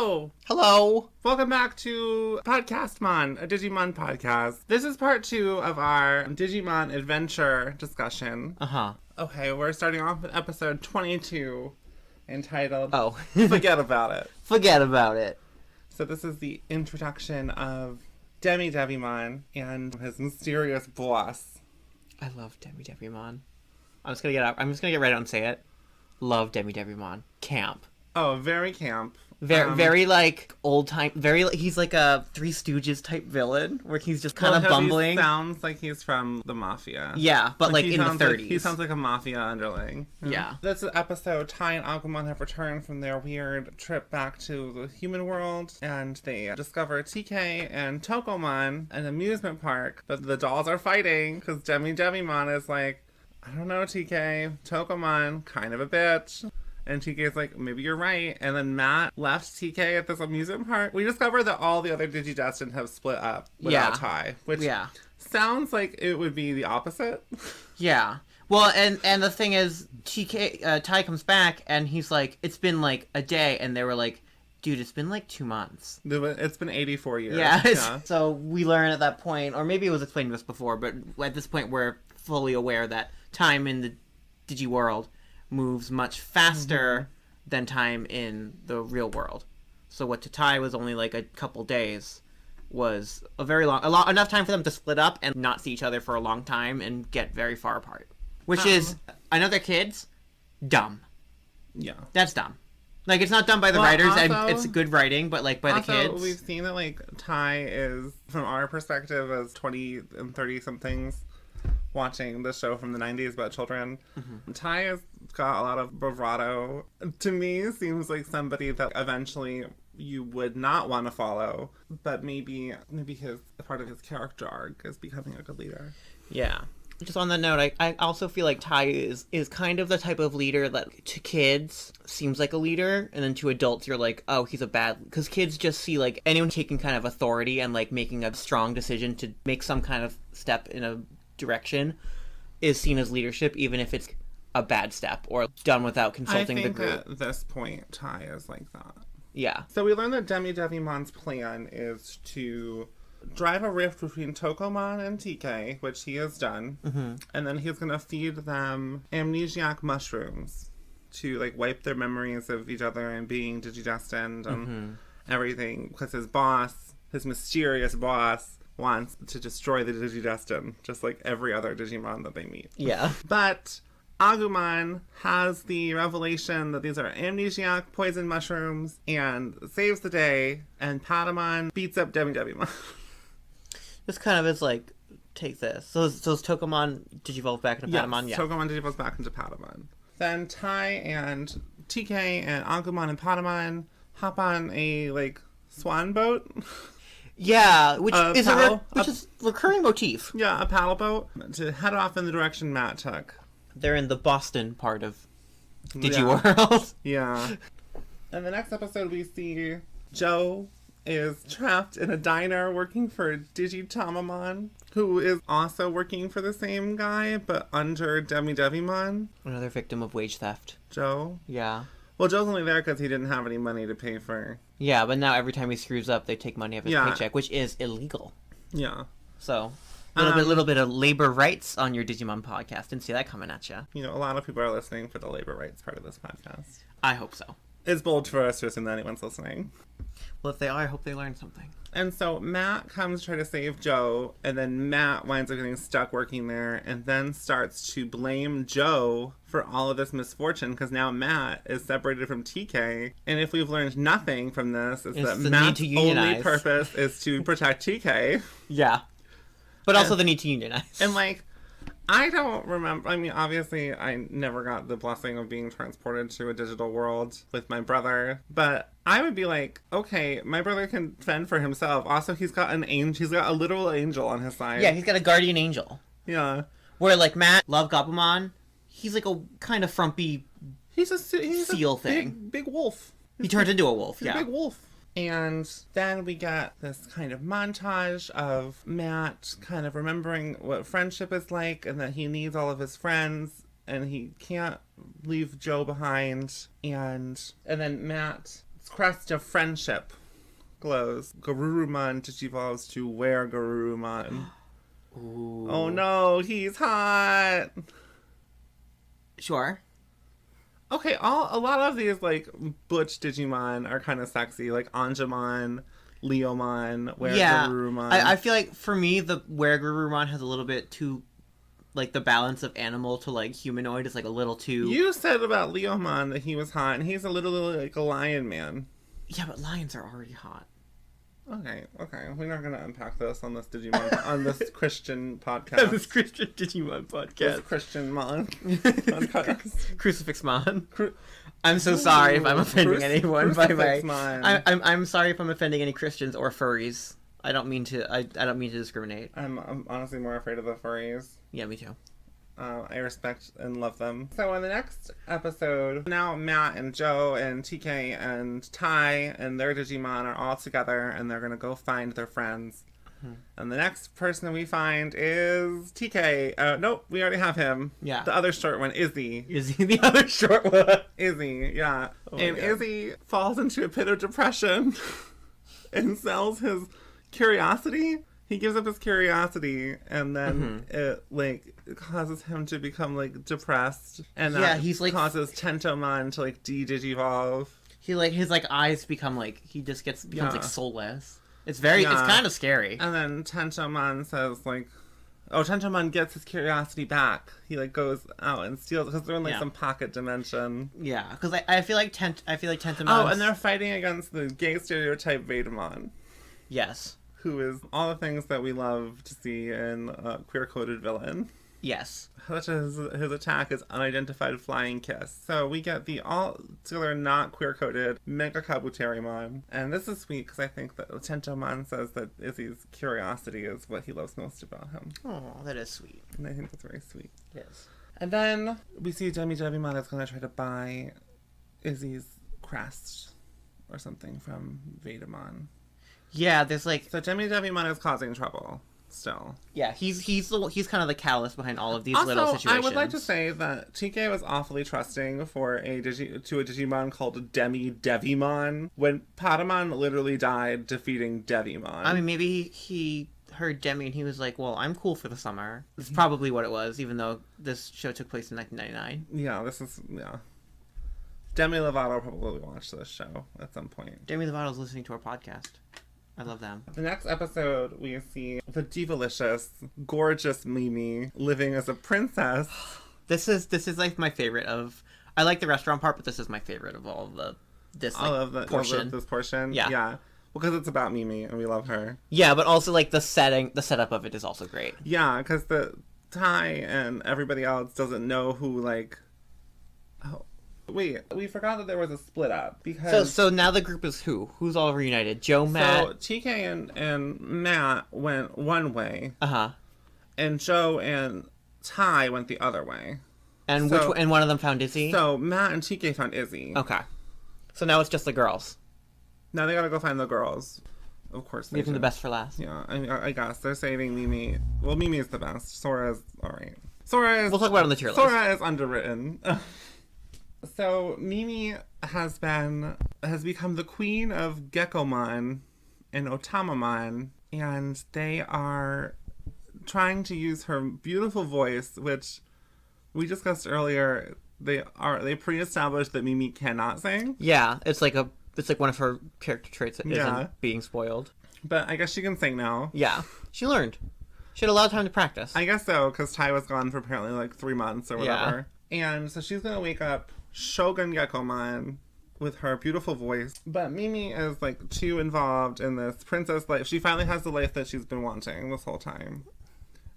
Hello! Hello! Welcome back to Podcastmon, a Digimon podcast. This is part 2 of our Digimon Adventure discussion. Okay, we're starting off with episode 22, entitled Forget About It. Forget About It. So this is the introduction of Digimon and his mysterious boss. I love Digimon. I'm just gonna get right out and say it. Love Digimon. Camp. Oh, very camp. Very like old time. He's like a Three Stooges type villain, where he's just kind of bumbling. He sounds like he's from the mafia. Yeah, but like in the 30s. He sounds like a mafia underling. Yeah. This episode, Tai and Agumon have returned from their weird trip back to the human world, and they discover TK and Tokomon at an amusement park. But the dolls are fighting because Digimon is like, I don't know, TK, Tokomon, kind of a bitch. And TK's like, maybe you're right. And then Matt left TK at this amusement park. We discovered that all the other Digidestined have split up without Tai, which sounds like it would be the opposite. Yeah. Well, and the thing is, Tai comes back, and he's like, it's been like a day, and they were like, dude, it's been like 2 months. It's been 84 years. Yeah. So we learn at that point, or maybe it was explained to us before, but at this point we're fully aware that time in the Digi world moves much faster than time in the real world. So what to Tai was only like a couple days was enough time for them to split up and not see each other for a long time and get very far apart. Which is, I know they're kids, dumb. Yeah. That's dumb. Like, it's not done by the writers, and it's good writing, but like by the kids. We've seen that like Tai is, from our perspective as 20 and 30 somethings, watching the show from the 90s about children. Tai has got a lot of bravado. To me, seems like somebody that eventually you would not want to follow, but maybe his part of his character arc is becoming a good leader. Yeah. Just on that note, I also feel like Tai is kind of the type of leader that to kids seems like a leader, and then to adults you're like, oh, he's a bad... Because kids just see like anyone taking kind of authority and like making a strong decision to make some kind of step in a direction is seen as leadership, even if it's a bad step or done without consulting the group. At this point, Tai is like that. Yeah. So we learned that Digimon's plan is to drive a rift between Tokomon and TK, which he has done, and then he's going to feed them amnesiac mushrooms to like wipe their memories of each other and being Digidestined and everything, because his mysterious boss, wants to destroy the Digidestined, just like every other Digimon that they meet. Yeah. But Agumon has the revelation that these are amnesiac poison mushrooms and saves the day, and Patamon beats up Digimon. This kind of is like, take this. So is Tokomon digivolve back into Patamon? Yeah, Tokomon digivolves back into Patamon. Then Tai and TK and Agumon and Patamon hop on a like swan boat. Yeah, which is a recurring motif. Yeah, a paddle boat to head off in the direction Matt took. They're in the Boston part of Digiworld. Yeah. In the next episode, we see Joe is trapped in a diner working for Digitamamon, who is also working for the same guy, but under Digimon. Another victim of wage theft. Joe? Yeah. Well, Joe's only there because he didn't have any money to pay for... Yeah, but now every time he screws up, they take money off his paycheck, which is illegal. Yeah. So, a little bit of labor rights on your Digimon podcast. Didn't see that coming at you. You know, a lot of people are listening for the labor rights part of this podcast. I hope so. It's bold for us to assume that anyone's listening. Well, if they are, I hope they learned something. And so Matt comes to try to save Joe, and then Matt winds up getting stuck working there, and then starts to blame Joe for all of this misfortune, because now Matt is separated from TK, and if we've learned nothing from this, it's that Matt's only purpose is to protect TK. Yeah. But also the need to unionize. And, like, I don't remember. I mean, obviously, I never got the blessing of being transported to a digital world with my brother. But I would be like, okay, my brother can fend for himself. Also, he's got an angel. He's got a literal angel on his side. Yeah, he's got a guardian angel. Yeah. Where, like, Matt, love Gabumon, he's like a kind of frumpy he's seal thing. Big wolf. He turns into a wolf, he's a big wolf. And then we get this kind of montage of Matt kind of remembering what friendship is like and that he needs all of his friends and he can't leave Joe behind. And then Matt's crest of friendship glows. Garurumon digivolves to Where Garurumon. Ooh. Oh no, he's hot. Sure. Okay, a lot of these like butch Digimon are kind of sexy, like Anjumon, Leomon, Where Garurumon. I feel like for me the Where Garurumon has a little bit too, like the balance of animal to like humanoid is like a little too. You said about Leomon that he was hot, and he's a little like a lion man. Yeah, but lions are already hot. Okay. We're not gonna unpack this on this Digimon on this Christian podcast. This Christian Digimon podcast. This Christian mon podcast. Crucifix Mon. I'm so sorry if I'm offending anyone. By the way, I'm sorry if I'm offending any Christians or furries. I don't mean to. I don't mean to discriminate. I'm honestly more afraid of the furries. Yeah, me too. I respect and love them. So in the next episode, now Matt and Joe and TK and Ty and their Digimon are all together, and they're gonna go find their friends. Mm-hmm. And the next person we find is TK. Nope, we already have him. Yeah. The other short one, Izzy. Izzy, the other short one. Izzy, yeah. Oh and Izzy falls into a pit of depression and sells his curiosity. He gives up his curiosity, and then it like causes him to become like depressed, and that he's like causes Tentomon to like de-digivolve. He like his like eyes become like he just becomes like soulless. It's very it's kind of scary. And then Tentomon says like, oh, Tentomon gets his curiosity back. He like goes out and steals because they're in like some pocket dimension. Yeah, because I feel like Tentomon. Oh, and they're fighting against the gay stereotype Veidamon. Yes. Who is all the things that we love to see in a queer-coded villain. Yes. Such as his attack is Unidentified Flying Kiss. So we get the all-together not queer-coded Mega Kabuterimon. And this is sweet because I think that Tentomon says that Izzy's curiosity is what he loves most about him. Oh, that is sweet. And I think that's very sweet. Yes. And then we see Digimon is going to try to buy Izzy's crest or something from Veidamon. Yeah, there's like... So Digimon is causing trouble, still. Yeah, he's kind of the catalyst behind all of these also, little situations. I would like to say that TK was awfully trusting for a Digimon called Devimon, when Patamon literally died defeating Devimon. I mean, maybe he heard Demi and he was like, well, I'm cool for the summer. That's probably what it was, even though this show took place in 1999. Yeah. Demi Lovato probably watched this show at some point. Demi Lovato's listening to our podcast. I love them. The next episode, we see the divalicious, gorgeous Mimi living as a princess. This is like my favorite of. I like the restaurant part, but this is my favorite of all of this portion. This portion, yeah. Well, because it's about Mimi and we love her. Yeah, but also like the setup of it is also great. Yeah, because the Ty and everybody else doesn't know who like. Oh. Wait, we forgot that there was a split up because so now the group is who's all reunited? Joe, Matt, so TK and Matt went one way, and Joe and Ty went the other way, and and one of them found Izzy. So Matt and TK found Izzy. Okay, so now it's just the girls. Now they gotta go find the girls. Of course, leaving the best for last. Yeah, I guess they're saving Mimi. Well, Mimi is the best. Sora's all right. We'll talk about it on the tier list. Sora is underwritten. So Mimi has become the queen of Geckomon and Otamamon, and they are trying to use her beautiful voice, which we discussed earlier. They pre-established that Mimi cannot sing. Yeah, it's like one of her character traits that isn't being spoiled. But I guess she can sing now. Yeah, she learned. She had a lot of time to practice. I guess so, because Ty was gone for apparently like 3 months or whatever. Yeah. And so she's gonna wake up Shogun Geckomon with her beautiful voice. But Mimi is like too involved in this princess life. She finally has the life that she's been wanting this whole time.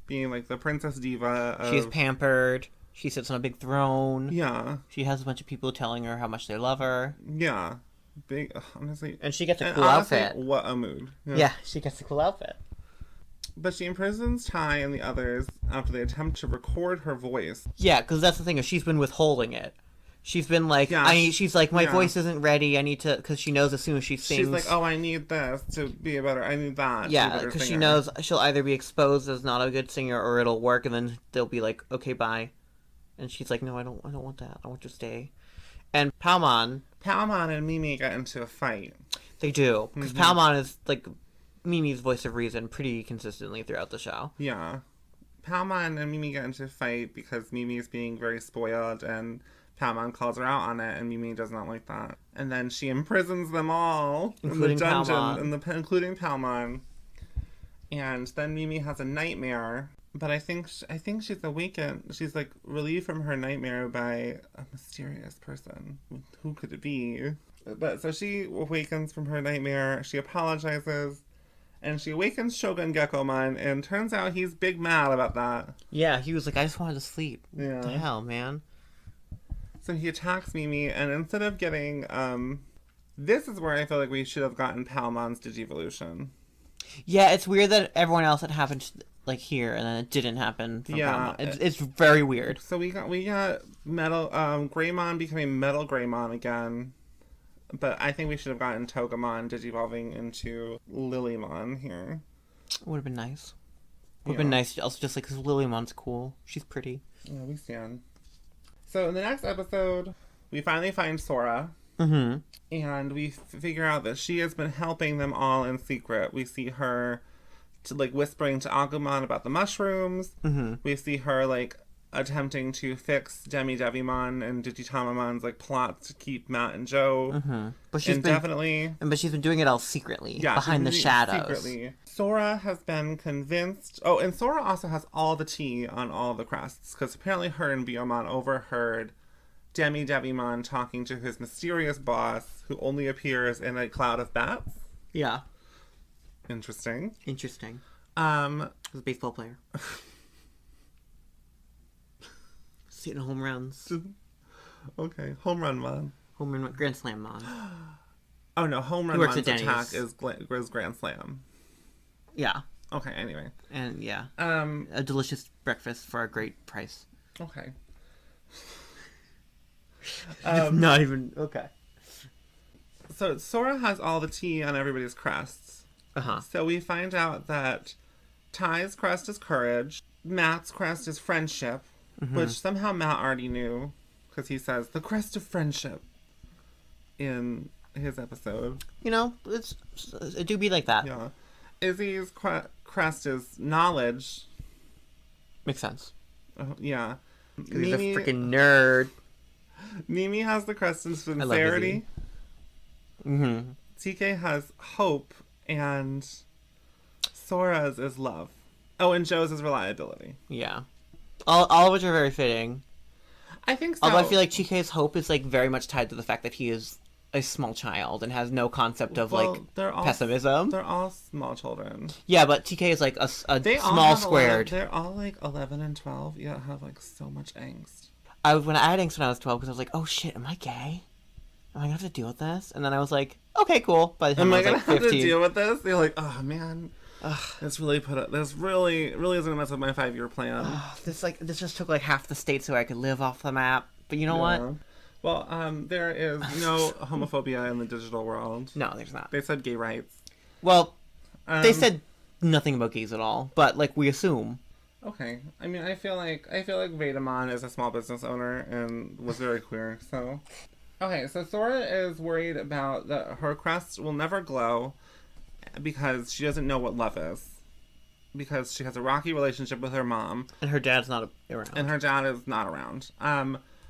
Being like the princess diva. She's pampered. She sits on a big throne. Yeah. She has a bunch of people telling her how much they love her. Yeah. Big, honestly. And she gets a cool outfit. What a mood. Yeah, she gets a cool outfit. But she imprisons Ty and the others after they attempt to record her voice. Yeah, because that's the thing, is she's been withholding it. She's been like, she's like, my voice isn't ready. I need to, because she knows as soon as she sings. She's like, oh, I need this to be a better, I need that. Yeah, because she knows she'll either be exposed as not a good singer or it'll work, and then they'll be like, okay, bye. And she's like, no, I don't want that. I want to stay. And Palmon Palmon and Mimi get into a fight. They do. Because Palmon is, like, Mimi's voice of reason pretty consistently throughout the show. Yeah. Palmon and Mimi get into a fight because Mimi is being very spoiled, and Palmon calls her out on it, and Mimi does not like that. And then she imprisons them all Including in the dungeon, Palmon. including Palmon. And then Mimi has a nightmare, but I think she's awakened. She's like relieved from her nightmare by a mysterious person. Who could it be? But so she awakens from her nightmare. She apologizes, and she awakens Shogun Gekkomon, and turns out he's big mad about that. Yeah, he was like, I just wanted to sleep. Yeah. What the hell, man? So he attacks Mimi, and instead of getting, this is where I feel like we should have gotten Palmon's Digivolution. Yeah, it's weird that everyone else had happened, like, here, and then it didn't happen from Yeah. Palmon. It's very weird. So we got Metal, Greymon becoming Metal Greymon again. But I think we should have gotten Togemon digivolving into Lilymon here. Would have been nice. Would have been nice also just, like, because Lilymon's cool. She's pretty. Yeah, we stand. So in the next episode, we finally find Sora. Mm-hmm. And we figure out that she has been helping them all in secret. We see her, whispering to Agumon about the mushrooms. Mm-hmm. We see her, attempting to fix Devimon and Digitamamon's, plots to keep Matt and Joe. Mm-hmm. But she's been doing it all secretly, behind the shadows. Secretly. Sora has been convinced. Oh, and Sora also has all the tea on all the crests, because apparently her and Biomon overheard Devimon talking to his mysterious boss, who only appears in a cloud of bats. Yeah. Interesting. He's a baseball player. Hitting home runs. Okay, home run mon. Home run, Grand Slam mon. Oh no, home run mon's attack is Grand Slam. Yeah. Okay, anyway. And yeah. A delicious breakfast for a great price. Okay. Not even okay. So Sora has all the tea on everybody's crests. Uh-huh. So we find out that Ty's crest is courage, Matt's crest is friendship, which somehow Matt already knew, because he says the crest of friendship in his episode. You know, it do be like that. Yeah. Izzy's crest is knowledge. Makes sense. Yeah. Because he's a freaking nerd. Mimi has the crest of sincerity. Mm-hmm. TK has hope, and Sora's is love. Oh, and Joe's is reliability. Yeah. All of which are very fitting. I think so. Although I feel like TK's hope is, very much tied to the fact that he is a small child and has no concept of, pessimism. They're all small children. Yeah, but TK is, a small squared. They're all, 11 and 12, yet have, so much angst. I had angst when I was 12 because I was like, oh shit, am I gay? Am I going to have to deal with this? And then I was like, okay, cool. By the time I was, 15. Am I going to have to deal with this? You're like, oh, man. This really really is gonna mess with my 5-year plan. This just took half the state so I could live off the map. But you know what? Well, there is no homophobia in the digital world. No, there's not. They said gay rights. Well, they said nothing about gays at all. But we assume. Okay, I mean, I feel like Vedamon is a small business owner and was very queer. So, okay, so Sora is worried about that her crest will never glow, because she doesn't know what love is. Because she has a rocky relationship with her mom. And her dad's not around. And her dad is not around.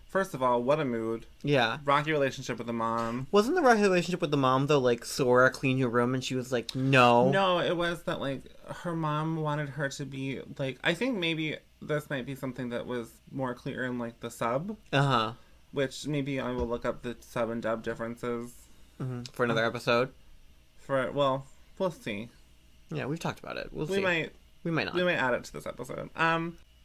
First of all, what a mood. Yeah. Rocky relationship with the mom. Wasn't the rocky relationship with the mom, though, Sora, clean your room, and she was like, no? No, it was that, her mom wanted her to be, I think maybe this might be something that was more clear in, the sub. Uh-huh. Which maybe I will look up the sub and dub differences. Mm-hmm. For another episode? We'll see. Yeah, we've talked about it. We might not. We might add it to this episode.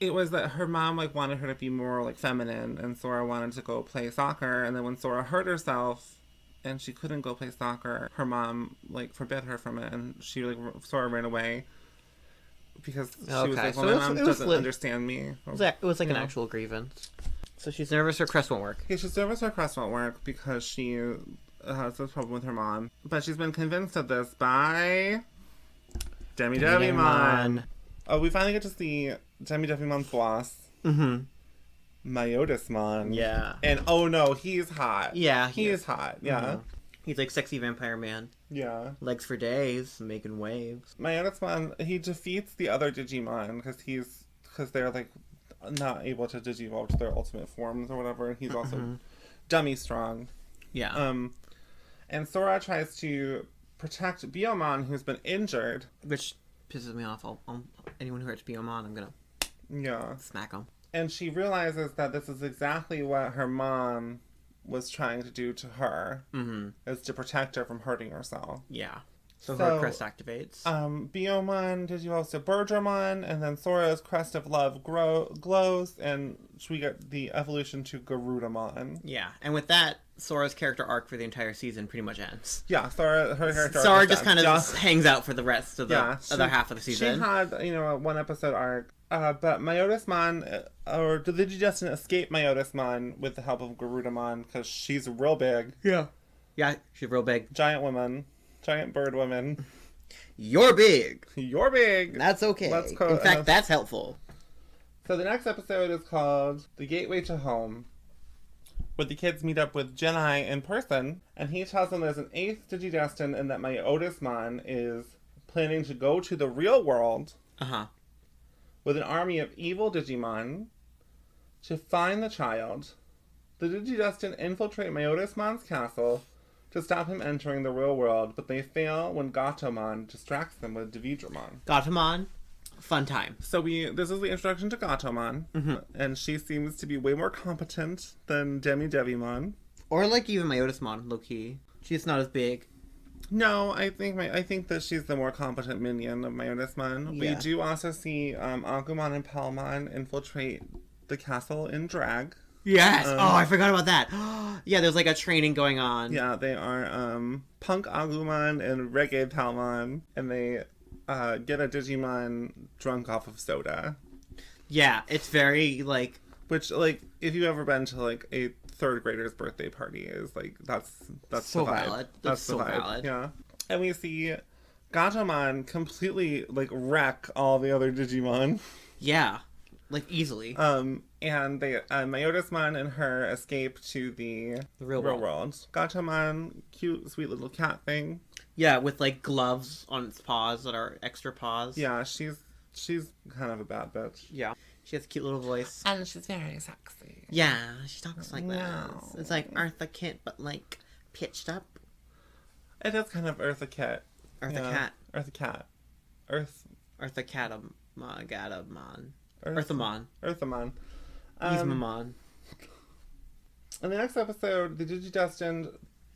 It was that her mom wanted her to be more feminine, and Sora wanted to go play soccer. And then when Sora hurt herself, and she couldn't go play soccer, her mom forbid her from it, and she Sora ran away because she was like, "Well, my mom doesn't understand me." It was an actual grievance. So she's nervous her crest won't work. Yeah, she's nervous her crest won't work because she has this problem with her mom, but she's been convinced of this by Devimon. Oh, we finally get to see Devimon's boss. Mm-hmm. Myotismon. Yeah. And oh no, he's hot. Yeah. He's hot. Yeah. Mhm. He's like sexy vampire man. Yeah. Legs for days, making waves. Myotismon, he defeats the other Digimon because they're like not able to digivolve to their ultimate forms or whatever, and he's also dummy strong. Yeah. And Sora tries to protect Biyomon, who's been injured. Which pisses me off. Anyone who hurts Biyomon, I'm gonna smack him. And she realizes that this is exactly what her mom was trying to do to her, is to protect her from hurting herself. Yeah. So her crest activates. Biyomon digivolves to Birdramon, and then Sora's Crest of Love glows, and we get the evolution to Garudamon. Yeah, and with that, Sora's character arc for the entire season pretty much ends. Yeah, her character arc Sora just kind of hangs out for the rest of the other half of the season. She had, a one-episode arc. But Myotismon, or the Digidestin escape Myotismon with the help of Garudamon, because she's real big. Yeah. Yeah, she's real big. Giant woman. Giant bird woman. You're big. You're big. That's okay. In fact, that's helpful. So the next episode is called The Gateway to Home, where the kids meet up with Genai in person, and he tells them there's an 8th Digidestin and that Myotismon is planning to go to the real world with an army of evil Digimon to find the child. The Digidestin infiltrate Myotismon's castle to stop him entering the real world, but they fail when Gatomon distracts them with Dividramon. Gatomon, fun time. So this is the introduction to Gatomon, and she seems to be way more competent than Devimon. Or like even Myotismon, low-key. She's not as big. No, I think that she's the more competent minion of Myotismon. Yeah. We do also see Agumon and Palmon infiltrate the castle in drag. Yes! I forgot about that. Yeah, there's like a training going on. Yeah, they are Punk Agumon and Reggae Palmon, and they get a Digimon drunk off of soda. Yeah, it's very like... Which, like, if you've ever been to like a 3rd grader's birthday party, is like that's so the vibe. Valid. That's so the vibe. Valid. Yeah. And we see Gatomon completely like wreck all the other Digimon. Yeah. Like, easily. And they, Myotismon and her escape to the real world. Gatomon, cute, sweet little cat thing. Yeah, with, like, gloves on its paws that are extra paws. Yeah, she's kind of a bad bitch. Yeah. She has a cute little voice. And she's very sexy. Yeah, she talks like that. It's like Eartha Kitt, but, like, pitched up. It is kind of Eartha Kitt. Eartha Cat. Eartha Cat. Eartha Catamon. Earthamon. Yzmamon. In the next episode, the Digidestined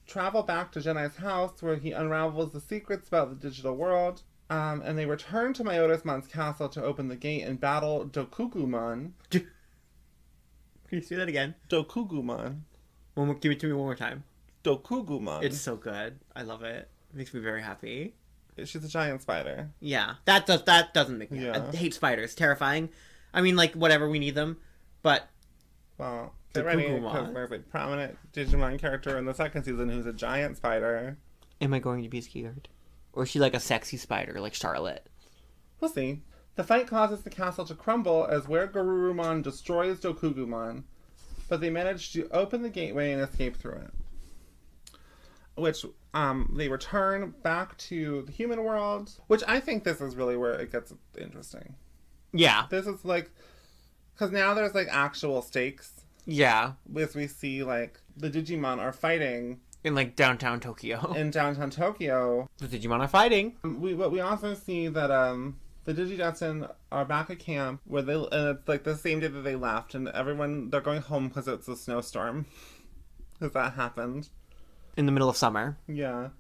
travel back to Genai's house where he unravels the secrets about the digital world. And they return to Myotismon's castle to open the gate and battle Dokugumon. Can you say that again? Dokugumon. Give it to me one more time. Dokugumon. It's so good. I love it. It makes me very happy. She's a giant spider. Yeah. That doesn't make me happy. I hate spiders. Terrifying. I mean, like, whatever, we need them. But... Well, get ready, because there's a prominent Digimon character in the 2nd season who's a giant spider. Am I going to be scared? Or is she like a sexy spider, like Charlotte? We'll see. The fight causes the castle to crumble as Garurumon destroys Dokugumon, but they manage to open the gateway and escape through it. Which, they return back to the human world, which I think this is really where it gets interesting. Yeah. This is like, because now there's like actual stakes. Yeah. As we see, like, the Digimon are fighting. In, like, downtown Tokyo. In downtown Tokyo. The Digimon are fighting. But we also see that, the Digidestin are back at camp where and it's like the same day that they left, and they're going home because it's a snowstorm. Because that happened. In the middle of summer. Yeah.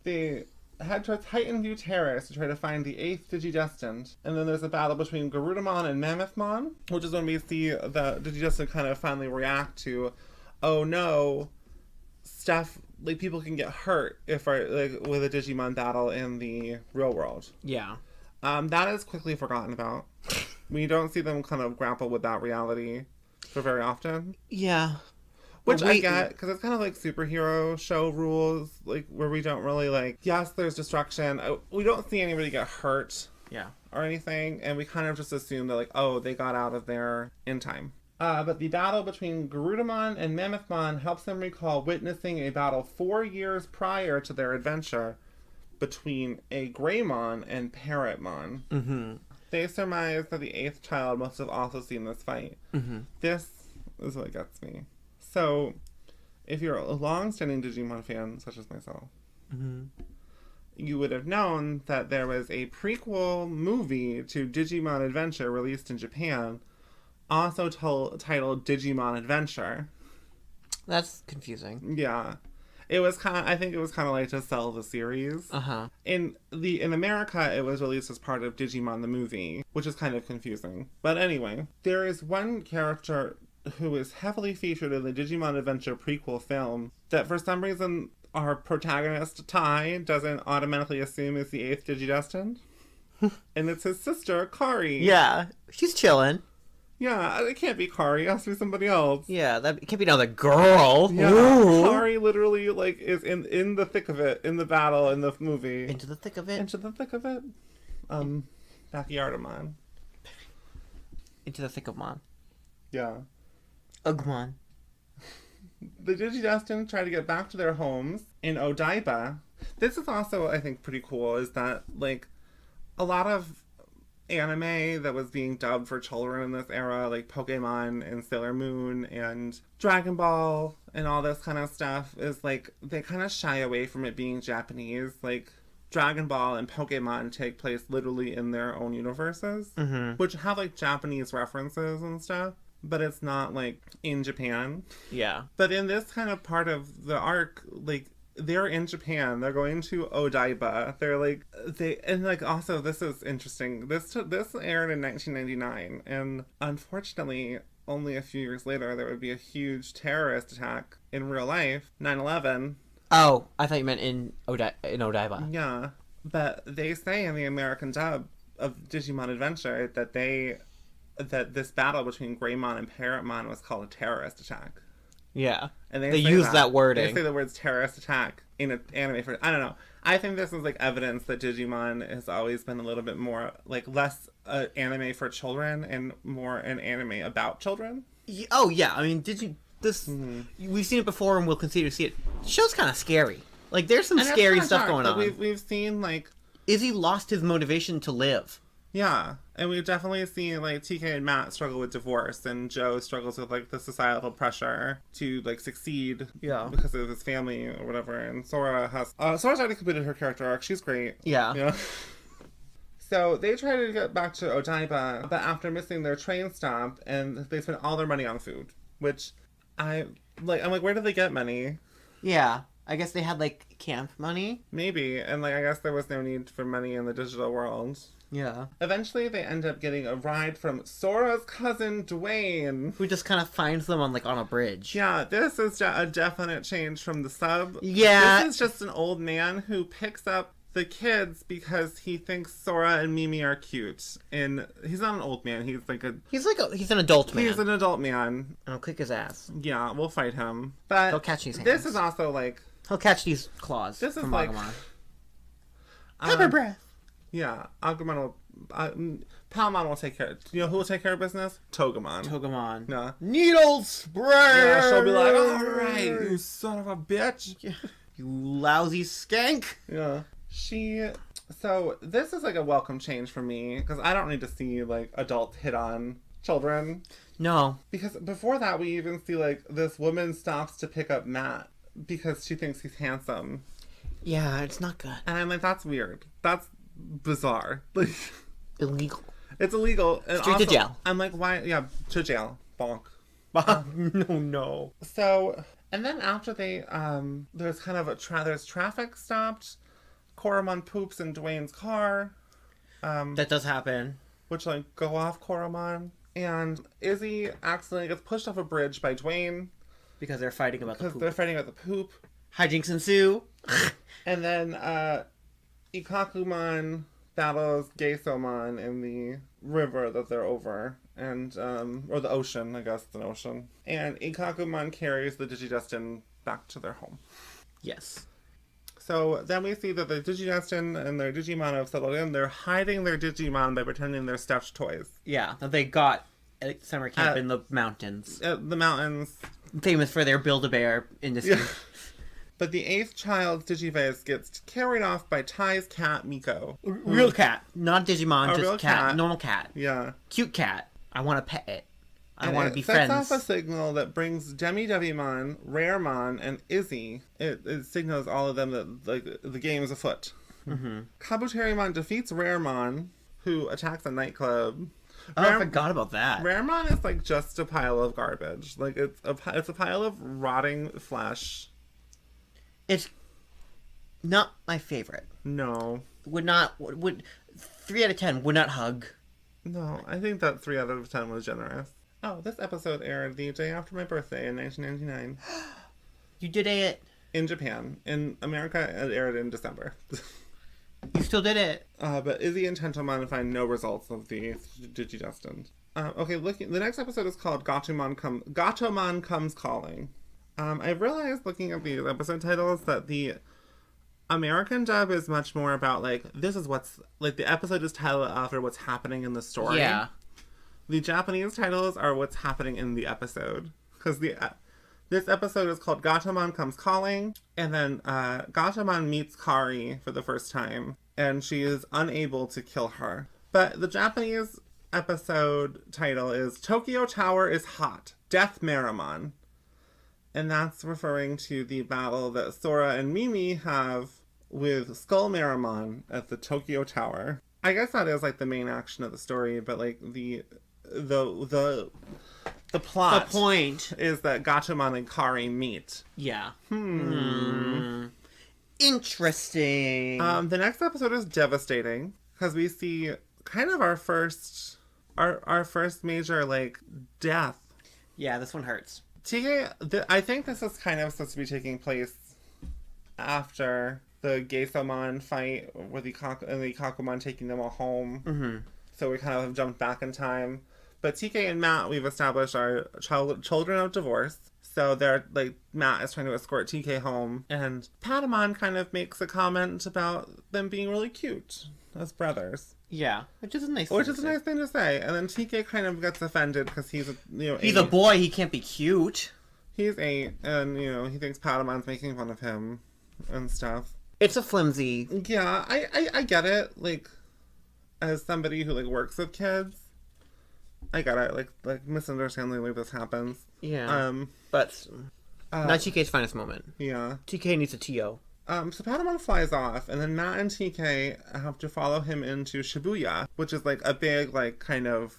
They head towards Titan View Terrace to try to find the 8th Digidestined. And then there's a battle between Garudamon and Mammothmon, which is when we see the Digidestined kind of finally react to, oh no, stuff, like, people can get hurt with a Digimon battle in the real world. Yeah. That is quickly forgotten about. We don't see them kind of grapple with that reality for very often. Yeah. Which I get, because it's kind of like superhero show rules, like, where we don't really, like, yes, there's destruction. We don't see anybody get hurt. Yeah. Or anything, and we kind of just assume that, like, oh, they got out of there in time. But the battle between Garudamon and Mammothmon helps them recall witnessing a battle 4 years prior to their adventure between a Greymon and Parrotmon. Mm-hmm. They surmise that the 8th child must have also seen this fight. Mm-hmm. This is what gets me. So, if you're a long-standing Digimon fan, such as myself, Mm-hmm. you would have known that there was a prequel movie to Digimon Adventure released in Japan, also titled Digimon Adventure. That's confusing. Yeah. It was I think it was kind of like to sell the series. Uh-huh. In America, it was released as part of Digimon the movie, which is kind of confusing. But anyway, there is one character who is heavily featured in the Digimon Adventure prequel film that for some reason our protagonist, Tai, doesn't automatically assume is the 8th Digidestined. And it's his sister, Kari. Yeah, she's chilling. Yeah, it can't be Kari. It has to be somebody else. Yeah, it can't be another girl. Yeah, Ooh. Kari literally, like, is in the thick of it, in the battle, in the movie. Into the thick of it. Into the thick of it. Backyardamon. Into the thick of Mon. Yeah. Ugmon. The Digidestined try to get back to their homes in Odaiba. This is also, I think, pretty cool, is that, like, a lot of anime that was being dubbed for children in this era, like Pokemon and Sailor Moon and Dragon Ball and all this kind of stuff, is, like, they kind of shy away from it being Japanese. Like, Dragon Ball and Pokemon take place literally in their own universes, Mm-hmm. which have, like, Japanese references and stuff. But it's not, like, in Japan. Yeah. But in this kind of part of the arc, like, they're in Japan. They're going to Odaiba. They're, like, and, like, also, this is interesting. This aired in 1999. And, unfortunately, only a few years later, there would be a huge terrorist attack in real life. 9/11. Oh, I thought you meant in Odaiba. Yeah. But they say in the American dub of Digimon Adventure that this battle between Greymon and Parrotmon was called a terrorist attack. Yeah. And they use that wording. They say the words terrorist attack in an anime for... I don't know. I think this is, like, evidence that Digimon has always been a little bit more, like, less anime for children and more an anime about children. Oh, yeah. I mean, we've seen it before and we'll continue to see it. The show's kind of scary. Like, there's some scary stuff going on. We've seen, like... Izzy lost his motivation to live. Yeah, and we've definitely seen, like, TK and Matt struggle with divorce, and Joe struggles with, like, the societal pressure to, like, succeed because of his family or whatever, and Sora has... Sora's already completed her character arc. She's great. Yeah. So they try to get back to Odaiba, but after missing their train stop, and they spend all their money on food, which I'm like, where did they get money? Yeah. I guess they had, like, camp money? Maybe, and, like, I guess there was no need for money in the digital world. Yeah. Eventually, they end up getting a ride from Sora's cousin, Dwayne. Who just kind of finds them on a bridge. Yeah, this is a definite change from the sub. Yeah. This is just an old man who picks up the kids because he thinks Sora and Mimi are cute. And he's not an old man. He's an adult man. He's an adult man. And I'll kick his ass. Yeah, we'll fight him. But he'll catch these hands. This is also, like... He'll catch these claws. This is from like... Agumon. Pepper breath. Yeah, Agumon will... Palmon will take care... You know who will take care of business? Togemon. Togemon. Yeah. Needle spray! Yeah, she'll be like, alright, you son of a bitch. You lousy skank. Yeah. So, this is, like, a welcome change for me, because I don't need to see, like, adults hit on children. No. Because before that, we even see, like, this woman stops to pick up Matt because she thinks he's handsome. Yeah, it's not good. And I'm like, that's weird. That's bizarre. Like, illegal. It's illegal. And straight to jail. I'm like, why? Yeah, to jail. Bonk. No. So, and then after they, there's kind of there's traffic stopped. Koromon poops in Dwayne's car. That does happen. Which, like, go off, Koromon. And Izzy accidentally gets pushed off a bridge by Dwayne. Because they're fighting about the poop. Because they're fighting about the poop. Hijinks ensue. And then, Ikakumon battles Geisomon in the river that they're over. And, or the ocean, I guess it's an ocean. And Ikakumon carries the Digidestined back to their home. Yes. So then we see that the Digidestined and their Digimon have settled in. They're hiding their Digimon by pretending they're stuffed toys. Yeah, that they got summer camp in the mountains. The mountains. Famous for their Build-A-Bear industry. Yeah. But the 8th child's Digivice gets carried off by Ty's cat, Miko. Real cat. Not Digimon, just real cat. cat. Normal cat. Yeah. Cute cat. I want to pet it. I want to be friends. It friends. sets off a signal that brings Devimon, Raremon, and Izzy. It signals all of them that like the game is afoot. Mm-hmm. Kabuterimon defeats Raremon, who attacks a nightclub. I forgot about that. Raremon is like just a pile of garbage. Like it's a pile of rotting flesh. It's not my favorite. No. Would 3 out of 10 would not hug. No, I think that 3 out of 10 was generous. Oh, this episode aired the day after my birthday in 1999. You did it. In Japan. In America, it aired in December. You still did it. But Izzy and Tentomon find no results of the Digidestined. Okay, the next episode is called Gatomon Comes Calling. I've realized looking at these episode titles that the American dub is much more about, like, this is what's, like, the episode is titled after what's happening in the story. Yeah. The Japanese titles are what's happening in the episode. Because this episode is called Gatomon Comes Calling, and then Gatomon meets Kari for the first time, and she is unable to kill her. But the Japanese episode title is Tokyo Tower is Hot, Death Marimon. And that's referring to the battle that Sora and Mimi have with Skull Marimon at the Tokyo Tower. I guess that is like the main action of the story, but like the plot, the point is that Gatomon and Kari meet. Yeah. Interesting. The next episode is devastating because we see kind of our first major like death. Yeah, this one hurts. I think this is kind of supposed to be taking place after the Geisomon fight with the Ikakumon taking them all home. Mm-hmm. So we kind of have jumped back in time. But TK and Matt, we've established, are children of divorce. So they're like, Matt is trying to escort TK home. And Patamon kind of makes a comment about them being really cute as brothers. Yeah, which is a nice thing to say. And then TK kind of gets offended because he's a boy. He can't be cute. He's 8, and he thinks Patamon's making fun of him and stuff. It's a flimsy. Yeah, I get it. Like, as somebody who like works with kids, I get it. Like misunderstandingly this happens. Yeah. But not TK's finest moment. Yeah. TK needs a TO. So Patamon flies off, and then Matt and TK have to follow him into Shibuya, which is like a big, like, kind of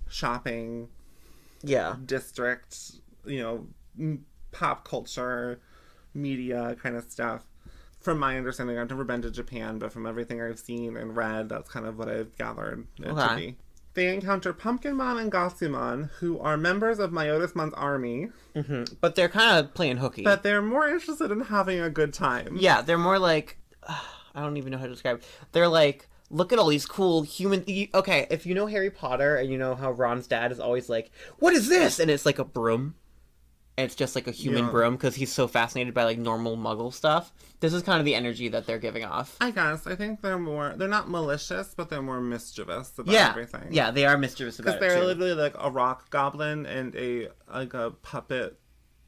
shopping district, pop culture, media kind of stuff. From my understanding, I've never been to Japan, but from everything I've seen and read, that's kind of what I've gathered it to be. They encounter Pumpkinmon and Gotsumon, who are members of Myotismon's army. Mm-hmm. But they're kind of playing hooky. But they're more interested in having a good time. Yeah, they're more like... I don't even know how to describe it. They're like, look at all these cool human... Okay, if you know Harry Potter and you know how Ron's dad is always like, what is this? And it's like a broom. And it's just like a human broom because he's so fascinated by like normal muggle stuff. This is kind of the energy that they're giving off. I guess. I think they're not malicious, but they're more mischievous about everything. Yeah, they are mischievous about it because they're literally like a rock goblin and a puppet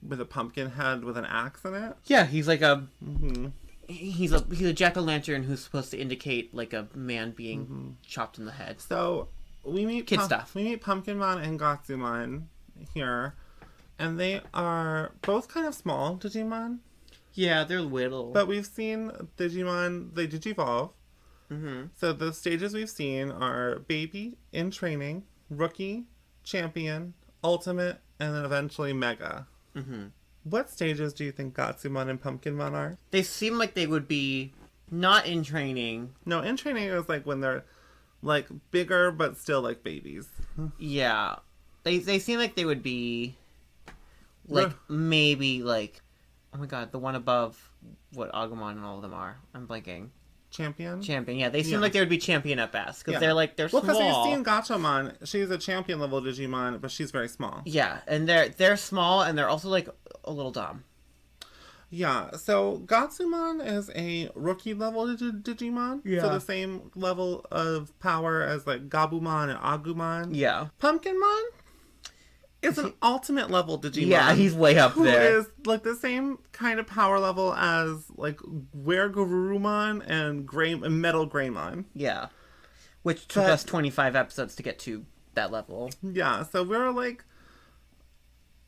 with a pumpkin head with an axe in it. Yeah, he's like a... Mm-hmm. He's a jack-o'-lantern who's supposed to indicate like a man being chopped in the head. So we meet stuff. We meet Pumpkinmon and Gotsumon here. And they are both kind of small Digimon. Yeah, they're little. But we've seen Digimon, they Digivolve. Mm-hmm. So the stages we've seen are Baby, In Training, Rookie, Champion, Ultimate, and then eventually Mega. Mm-hmm. What stages do you think Gotsumon and Pumpkinmon are? They seem like they would be not in training. No, In Training is like when they're like bigger but still like babies. Yeah. They seem like they would be... Like, maybe, like... Oh my god, the one above what Agumon and all of them are. I'm blanking. Champion, yeah. They seem like they would be champion at best. Because they're small. Well, because you've seen Gachamon. She's a champion level Digimon, but she's very small. Yeah, and they're small, and they're also, like, a little dumb. Yeah, so Gatsumon is a rookie level Digimon. Yeah. So the same level of power as like Gabumon and Agumon. Yeah. Pumpkinmon is an ultimate level Digimon. Yeah, he's way up there. Who is like the same kind of power level as like Weregarurumon and Metal Greymon. Yeah. Which took us 25 episodes to get to that level. Yeah, so we're like,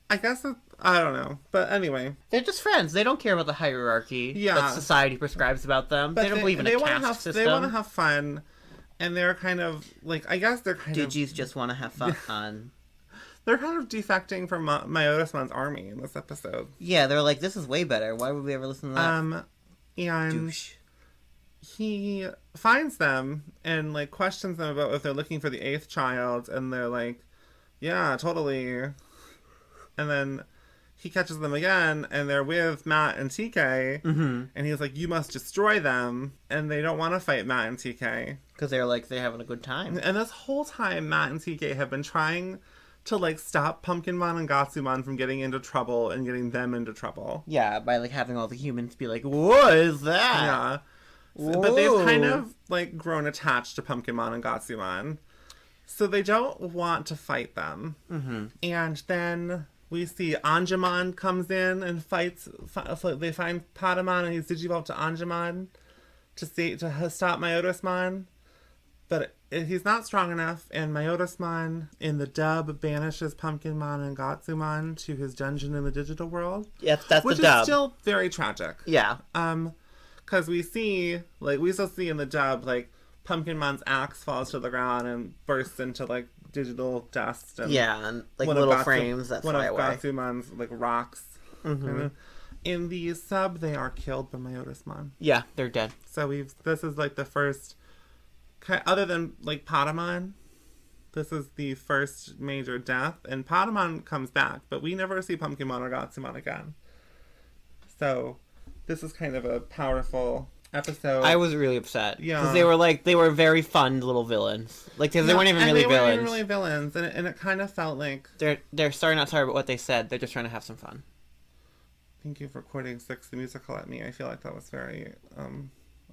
I guess I don't know, but anyway, they're just friends. They don't care about the hierarchy that society prescribes about them. But they don't believe in a caste system. They want to have fun, and they're kind of like, I guess they're kind Digis just want to have fun. They're kind of defecting from Myotismon's army in this episode. Yeah, they're like, this is way better. Why would we ever listen to that? And douche. He finds them and like questions them about if they're looking for the 8th child, and they're like, yeah, totally. And then he catches them again, and they're with Matt and TK, and he's like, you must destroy them, and they don't want to fight Matt and TK. Because they're like, they're having a good time. And this whole time, Matt and TK have been trying to like stop Pumpkinmon and Gatsumon from getting into trouble and getting them into trouble. Yeah, by like having all the humans be like, what is that? Yeah. But they've kind of like grown attached to Pumpkinmon and Gatsumon. So they don't want to fight them. And then we see Anjumon comes in and fights. They find Patamon and he's digivolved to Anjumon to stop Myotismon. But he's not strong enough, and Myotismon in the dub banishes Pumpkinmon and Gatsumon to his dungeon in the digital world. Yes, that's the dub. Which is still very tragic. Yeah. Because we still see in the dub, like, Pumpkinmon's axe falls to the ground and bursts into, like, digital dust. And and, like, little frames that fly away. One of Gatsumon's, like, rocks. In the sub, they are killed by Myotismon. Yeah, they're dead. So this is, like, the first... Other than, like, Patamon, this is the first major death. And Patamon comes back, but we never see Pumpkinmon or Gatsumon again. So, this is kind of a powerful episode. I was really upset. Yeah. Because they were very fun little villains. Like, they weren't even really villains. They weren't even really villains. And it kind of felt like... They're sorry about what they said. They're just trying to have some fun. Thank you for quoting Six the Musical at me. I feel like that was very...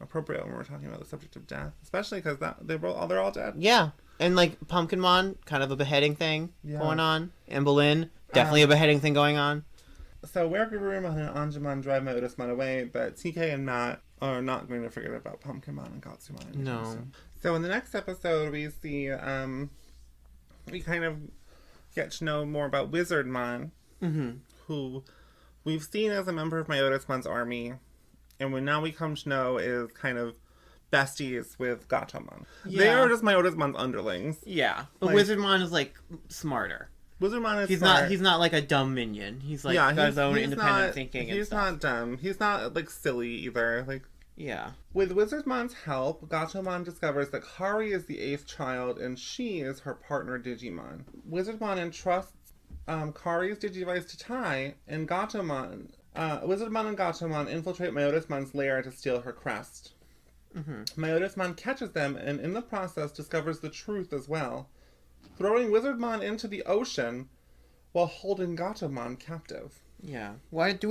appropriate when we're talking about the subject of death, especially because they're all dead. Yeah, and like Pumpkinmon, kind of a beheading thing going on. And Bolin, definitely a beheading thing going on. So Weregarurumon and Anjumon drive Myotismon away, but TK and Matt are not going to forget about Pumpkinmon and Gatsumon. No. So in the next episode, we see we kind of get to know more about Wizardmon, who we've seen as a member of Myotismon's army. And now we come to know is kind of besties with Gatomon. Yeah. They are just Myotismon's underlings. Yeah. But Wizardmon is, like, smarter. Wizardmon is He's not like a dumb minion. He's, like, got his own independent thinking and stuff. He's not dumb. He's not, like, silly either. Like, yeah. With Wizardmon's help, Gatomon discovers that Kari is the 8th child, and she is her partner Digimon. Wizardmon entrusts Kari's Digivice to Tai, and Gatomon... Wizardmon and Gatomon infiltrate Myotismon's lair to steal her crest. Myotismon catches them and in the process discovers the truth as well, throwing Wizardmon into the ocean while holding Gatomon captive. Yeah. Why do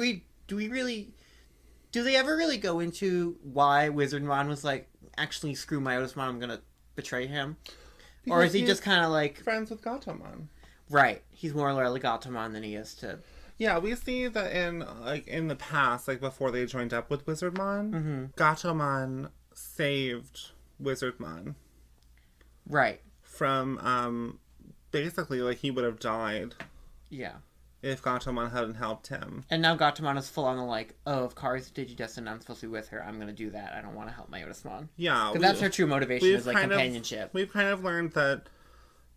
they ever really go into why Wizardmon was like, actually screw Myotismon, I'm gonna betray him? Because or is he just kind of like... friends with Gatomon. Right. He's more loyal to Gatomon than he is to... Yeah, we see that in the past, like before they joined up with Wizardmon, Gatomon saved Wizardmon. Right. From basically like he would have died. Yeah. If Gatomon hadn't helped him. And now Gatomon is full on the like, oh, if Kari's Digidestined, I'm supposed to be with her, I'm gonna do that. I don't want to help Myotismon. Yeah. Because that's her true motivation, is like companionship. We've kind of learned that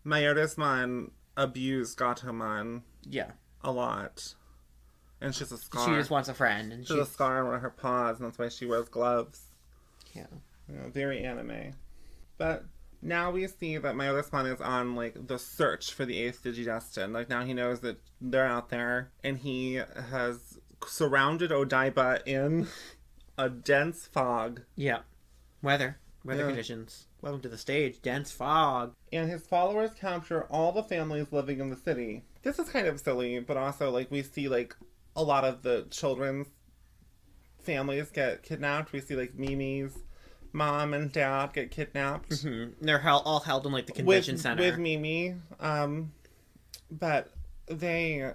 Myotismon abused Gatomon. Yeah. A lot. And she's a scar. She just wants a friend. And she's a scar on one of her paws, and that's why she wears gloves. Yeah. Very anime. But now we see that Myotismon is on, like, the search for the 8th Digidestined. Like, now he knows that they're out there, and he has surrounded Odaiba in a dense fog. Yeah. Weather conditions. Welcome to the stage. Dense fog. And his followers capture all the families living in the city. This is kind of silly, but also, like, we see, like, a lot of the children's families get kidnapped. We see like Mimi's mom and dad get kidnapped. Mm-hmm. They're all held in like the convention center with Mimi. But they.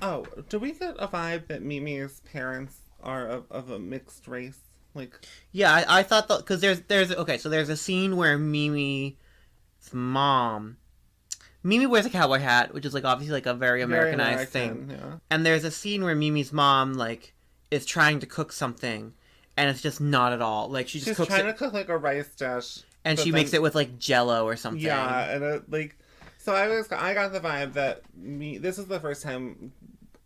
Oh, do we get a vibe that Mimi's parents are of a mixed race? Like, yeah, I thought that because there's a scene where Mimi's mom. Mimi wears a cowboy hat, which is like obviously like a very Americanized thing. Yeah. And there's a scene where Mimi's mom like is trying to cook something, and it's just not at all. Like she's cooks trying to cook like a rice dish, and she makes it with like Jello or something. Yeah, and so I got the vibe that this is the first time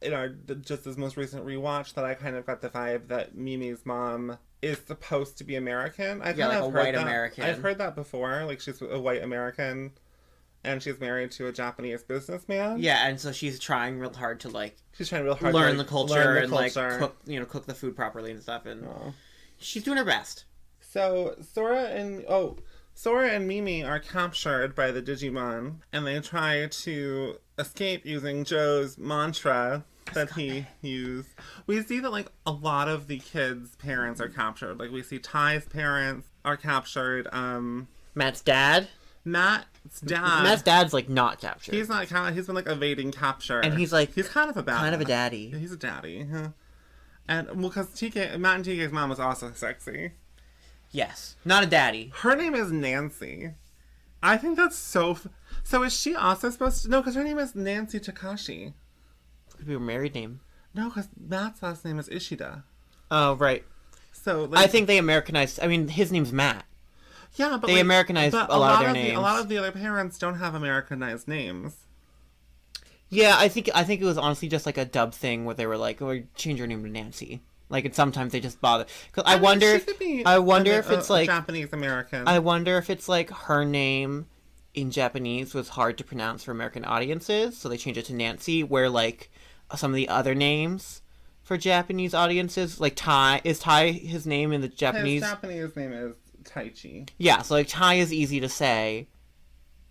in our just this most recent rewatch that I kind of got the vibe that Mimi's mom is supposed to be American. I kind of like a white American. I've heard that before. Like she's a white American. And she's married to a Japanese businessman. Yeah, and so she's trying real hard to like. She's trying real hard learn to the culture and like cook the food properly and stuff, and she's doing her best. So Sora and Mimi are captured by the Digimon, and they try to escape using Joe's mantra that he used. We see that like a lot of the kids' parents are captured. Like we see Ty's parents are captured. Matt's dad. Matt's dad's like not captured. He's not. He's been like evading capture, and he's kind of a daddy. He's a daddy, huh? And well, because Matt and TK's mom was also sexy. Yes, not a daddy. Her name is Nancy. I think that's so. So is she also supposed to? No, because her name is Nancy Takashi. Could be her married name. No, because Matt's last name is Ishida. Oh right. So like, I think they Americanized. I mean, his name's Matt. Yeah, but they Americanized a lot of their names. A lot of the other parents don't have Americanized names. Yeah, I think it was honestly just like a dub thing where they were like, "Oh, change your name to Nancy." Like, and sometimes they just bother. Cause I wonder if it's like Japanese American. I wonder if it's like her name in Japanese was hard to pronounce for American audiences, so they changed it to Nancy. Where like some of the other names for Japanese audiences, like Ty his name in the Japanese. His Japanese name is Taichi. Yeah, so like Ty is easy to say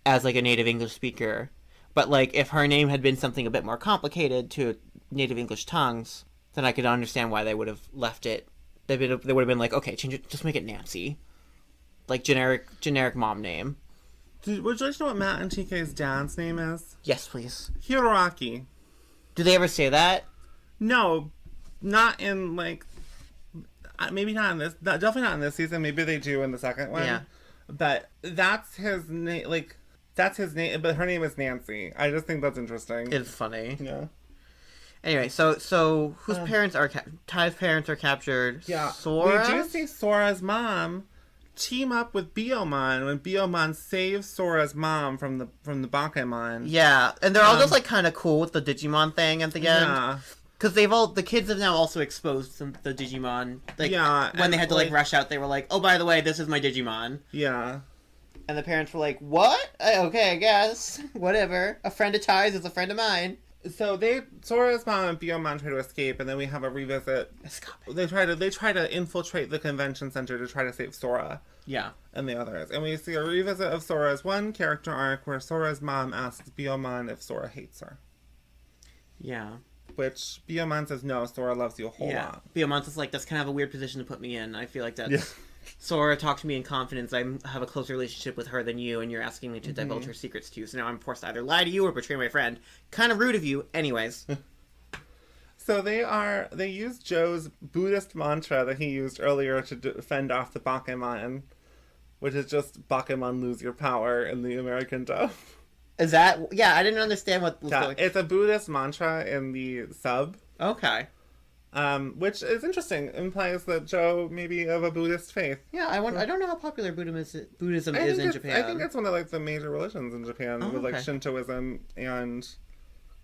as like a native English speaker, but like if her name had been something a bit more complicated to native English tongues, then I could understand why they would have left it. They would have been like, okay, change it, just make it Nancy, like generic mom name. Would you like to know what Matt and TK's dad's name is? Yes, please. Hiroaki. Do they ever say that? No, not in like. Maybe not in this. Definitely not in this season. Maybe they do in the second one. Yeah. But that's his name. Like, that's his name. But her name is Nancy. I just think that's interesting. It's funny. Yeah. Anyway, so whose parents are Ty's parents are captured? Yeah. Sora. We do see Sora's mom team up with Biyomon when Biyomon saves Sora's mom from the Bakemon. Yeah, and they're all just like kind of cool with the Digimon thing at the end. Yeah. Because the kids have now also exposed the Digimon. Like, yeah. When they had to, like, rush out, they were like, oh, by the way, this is my Digimon. Yeah. And the parents were like, what? Okay, I guess. Whatever. A friend of Ty's is a friend of mine. So Sora's mom and Biyomon try to escape, and then we have a revisit. They try to infiltrate the convention center to try to save Sora. Yeah. And the others. And we see a revisit of Sora's one character arc where Sora's mom asks Biyomon if Sora hates her. Yeah. Which Biyomon says no, Sora loves you a whole lot. Biyomon's just like, that's kind of a weird position to put me in. I feel like that's... Yeah. Sora talked to me in confidence. I have a closer relationship with her than you, and you're asking me to divulge her secrets to you. So now I'm forced to either lie to you or betray my friend. Kind of rude of you. Anyways. So they use Joe's Buddhist mantra that he used earlier to fend off the Bakemon, which is just Bakemon lose your power in the American dub. Is that... Yeah, I didn't understand what was going... It's a Buddhist mantra in the sub. Okay. Which is interesting. Implies that Joe may be of a Buddhist faith. Yeah, I don't know how popular Buddhism is in Japan. I think it's one of like the major religions in Japan with like Shintoism and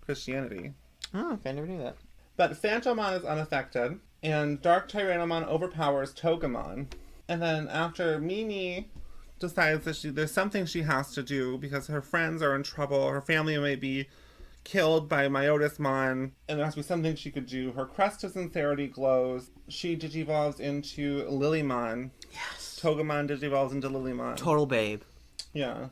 Christianity. Oh, okay, I never knew that. But Phantomon is unaffected, and Dark Tyrannomon overpowers Togemon. And then after Mimi decides that there's something she has to do because her friends are in trouble, her family may be killed by Myotismon, and there has to be something she could do. Her crest of sincerity glows. She digivolves into Lilymon. Yes. Togemon digivolves into Lilymon. Total babe. Yeah.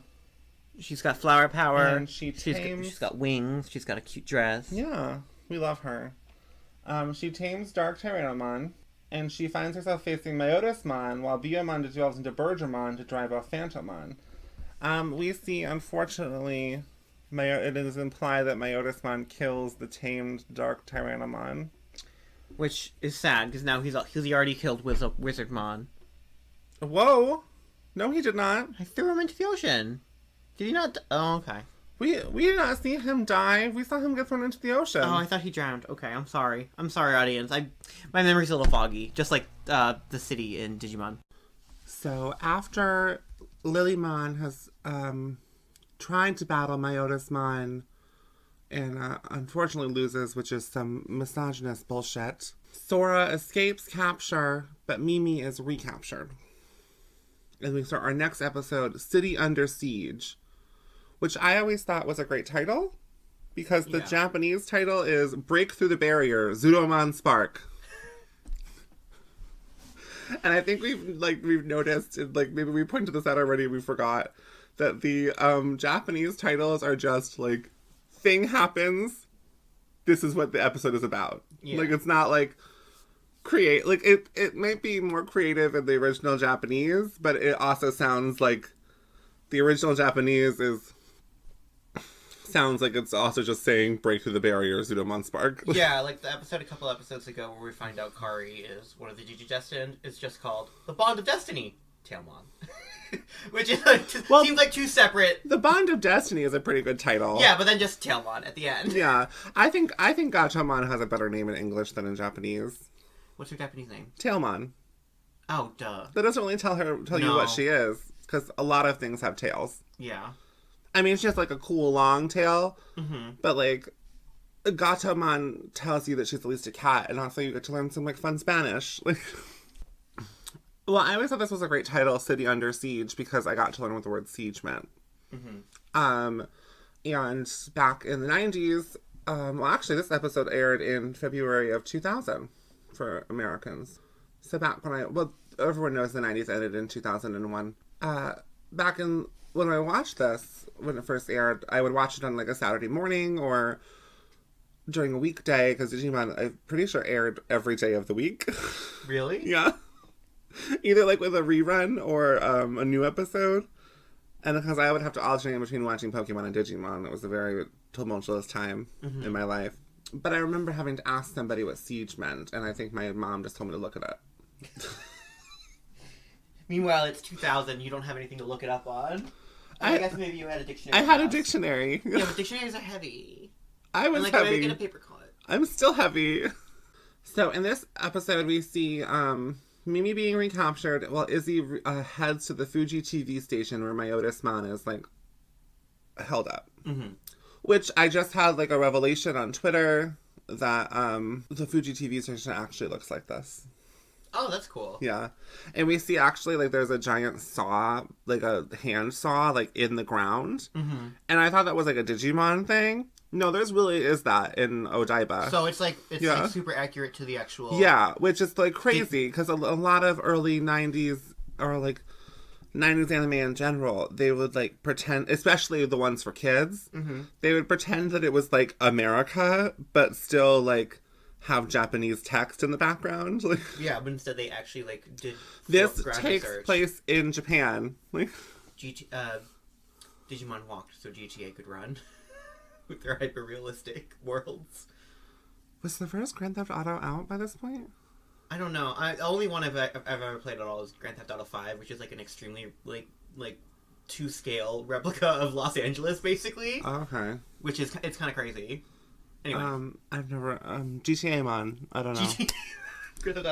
She's got flower power. And she's got wings. She's got a cute dress. Yeah. We love her. She tames Dark Tyrannomon, and she finds herself facing Myotismon, while Biyomon devolves into Bergermon to drive off Phantomon. We see, unfortunately, it is implied that Myotismon kills the tamed Dark Tyrannomon. Which is sad, because now he's already killed Wizardmon. Whoa! No, he did not. I threw him into the ocean. Did he not? Oh, okay. We did not see him die. We saw him get thrown into the ocean. Oh, I thought he drowned. Okay, I'm sorry. I'm sorry, audience. My memory's a little foggy, just like the city in Digimon. So after Lilymon has tried to battle Myotismon and unfortunately loses, which is some misogynist bullshit, Sora escapes capture, but Mimi is recaptured. And we start our next episode, City Under Siege, which I always thought was a great title, because the Japanese title is Break Through the Barrier, Zudomon Spark. And I think we've noticed, like, maybe we pointed this out already, we forgot, that the Japanese titles are just, like, thing happens, this is what the episode is about. Yeah. Like, it's not, like, it might be more creative in the original Japanese, but it also sounds like the original Japanese sounds like it's also just saying break through the barrier, Zudomon Spark. Yeah, like the episode a couple episodes ago where we find out Kari is one of the Digidestined is just called The Bond of Destiny, Tailmon. Which is seems like two separate... The Bond of Destiny is a pretty good title. Yeah, but then just Tailmon at the end. Yeah. I think Gachamon has a better name in English than in Japanese. What's her Japanese name? Tailmon. Oh, duh. That doesn't really tell you what she is, because a lot of things have tails. Yeah. I mean, she has, like, a cool long tail, mm-hmm. but, like, Gatomon tells you that she's at least a cat, and also you get to learn some, like, fun Spanish. Like, well, I always thought this was a great title, City Under Siege, because I got to learn what the word siege meant. Mm-hmm. And back in the 90s, well, actually, this episode aired in February of 2000 for Americans. So back when everyone knows the 90s ended in 2001. Back when I watched this, when it first aired, I would watch it on, like, a Saturday morning or during a weekday, because Digimon, I'm pretty sure, aired every day of the week. Really? Yeah. Either, like, with a rerun or a new episode. And because I would have to alternate between watching Pokemon and Digimon, it was a very tumultuous time in my life. But I remember having to ask somebody what siege meant, and I think my mom just told me to look it up. Meanwhile, it's 2000, you don't have anything to look it up on. I guess maybe you had a dictionary. I had a dictionary. Yeah, but dictionaries are heavy. I was heavy. I get a paper cut. I'm still heavy. So in this episode, we see Mimi being recaptured while Izzy heads to the Fuji TV station where Myotismon is, like, held up. Mm-hmm. Which I just had, like, a revelation on Twitter that the Fuji TV station actually looks like this. Oh, that's cool. Yeah. And we see actually, like, there's a giant saw, like a hand saw, like, in the ground. Mm-hmm. And I thought that was, like, a Digimon thing. No, there's really is that in Odaiba. So it's like super accurate to the actual... Yeah, which is, like, crazy, because a lot of early 90s, or, like, 90s anime in general, they would, like, pretend, especially the ones for kids, they would pretend that it was, like, America, but still, like, have Japanese text in the background. Like, yeah, but instead they actually, like, did... This takes place in Japan. Like, Digimon walked so GTA could run with their hyper-realistic worlds. Was the first Grand Theft Auto out by this point? I don't know. The only one I've ever played at all is Grand Theft Auto 5, which is, like, an extremely, like to-scale replica of Los Angeles, basically. Oh, okay. Which is, it's kind of crazy. Anyway. I've never, GTA-mon. I don't know. Grand Theft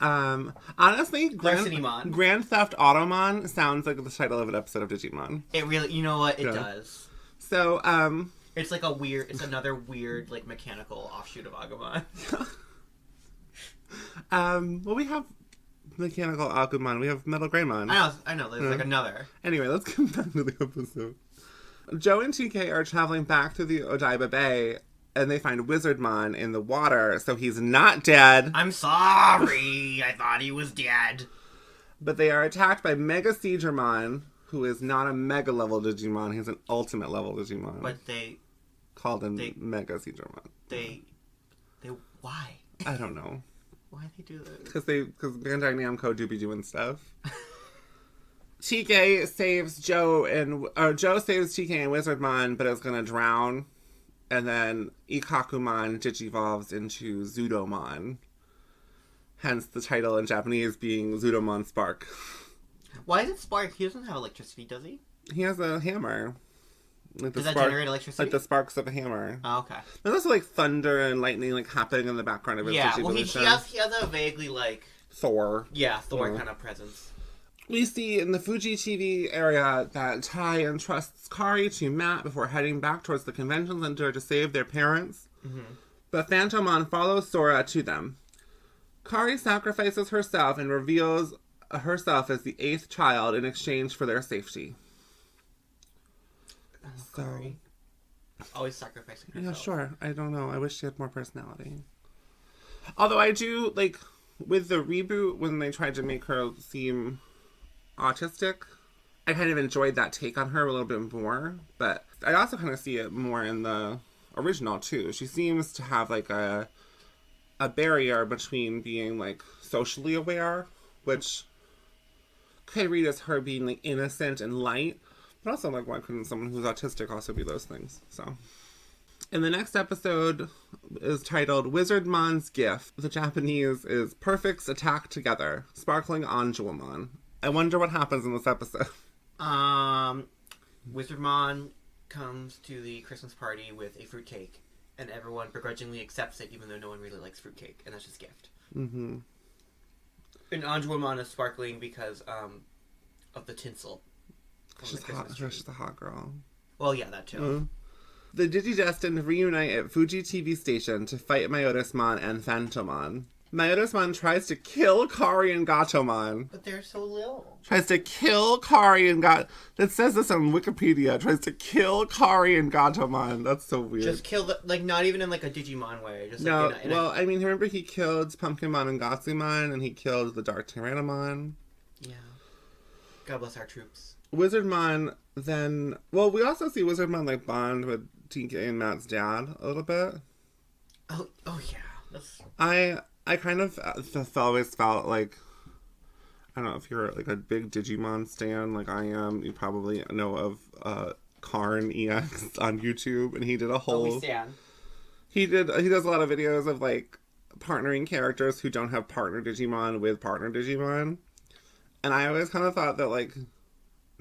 Auto-mon. Honestly, Grand Theft Auto-mon sounds like the title of an episode of Digimon. It really, you know what? It does. So, it's like it's another weird, like, mechanical offshoot of Agumon. Well, we have mechanical Agumon. We have Metal Greymon. I know. There's, like, another. Anyway, let's get back to the episode. Joe and TK are traveling back to the Odaiba Bay, and they find Wizardmon in the water, so he's not dead. I'm sorry. I thought he was dead. But they are attacked by Mega Siegermon, who is not a Mega level Digimon. He's an Ultimate level Digimon. But they called him Mega Siegermon. They why? I don't know. Why they do that? Because Bandai Namco do be doing stuff. TK saves Joe saves TK and Wizardmon, but is gonna drown. And then Ikakumon digivolves into Zudomon. Hence the title in Japanese being Zudomon Spark. Why is it Spark? He doesn't have electricity, does he? He has a hammer. Like Does that generate electricity? Like the sparks of a hammer. Oh, okay. There's also like thunder and lightning like happening in the background of his Digivolution. Well, he has a vaguely like... Thor. Yeah, Thor kind of presence. We see in the Fuji TV area that Tai entrusts Kari to Matt before heading back towards the convention center to save their parents. Mm-hmm. But Phantomon follows Sora to them. Kari sacrifices herself and reveals herself as the 8th child in exchange for their safety. Kari. Always sacrificing herself. Yeah, sure. I don't know. I wish she had more personality. Although I do, like, with the reboot, when they tried to make her seem autistic, I kind of enjoyed that take on her a little bit more. But I also kind of see it more in the original, too. She seems to have, like, a barrier between being, like, socially aware, which could read as her being, like, innocent and light. But also, like, why couldn't someone who's autistic also be those things? So, in the next episode is titled Wizardmon's Gift. The Japanese is Perfects Attack Together, Sparkling Anjuamon. I wonder what happens in this episode. Wizardmon comes to the Christmas party with a fruitcake, and everyone begrudgingly accepts it, even though no one really likes fruitcake, and that's his gift. Mm-hmm. And Anjuamon is sparkling because of the tinsel. She's a hot girl. Well, yeah, that too. Mm-hmm. The Digidestined reunite at Fuji TV station to fight Myotismon and Phantomon. Myotismon tries to kill Kari and Gatomon. But they're so little. Tries to kill Kari and That says this on Wikipedia. Tries to kill Kari and Gatomon. That's so weird. Just kill not even in like a Digimon way. Just no, like I mean, remember he killed Pumpkinmon and Gatsumon, and he killed the Dark Tyrannomon. Yeah. God bless our troops. Wizardmon then... Well, we also see Wizardmon, like, bond with TK and Matt's dad a little bit. Oh yeah. That's... I kind of always felt like... I don't know if you're, like, a big Digimon stan like I am. You probably know of Karn EX on YouTube, and he did a whole... Oh, we stan. He does a lot of videos of, like, partnering characters who don't have partner Digimon with partner Digimon. And I always kind of thought that, like...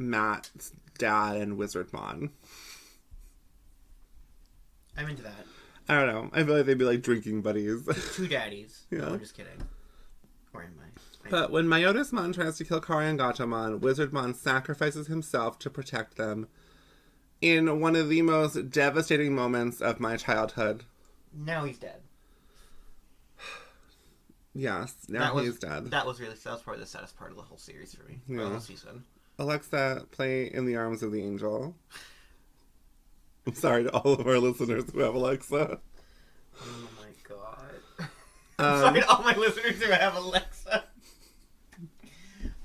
Matt's dad and Wizardmon. I'm into that. I don't know. I feel like they'd be like drinking buddies. Two daddies. Yeah. No, I'm just kidding. Or am I? But when Myotismon tries to kill Kari and Gatomon, Wizardmon sacrifices himself to protect them in one of the most devastating moments of my childhood. Now he's dead. Yes, he's dead. That was probably the saddest part of the whole series for me. Yeah. The whole season. Alexa, play In the Arms of the Angel. I'm sorry to all of our listeners who have Alexa. Oh my god. I'm sorry to all my listeners who have Alexa.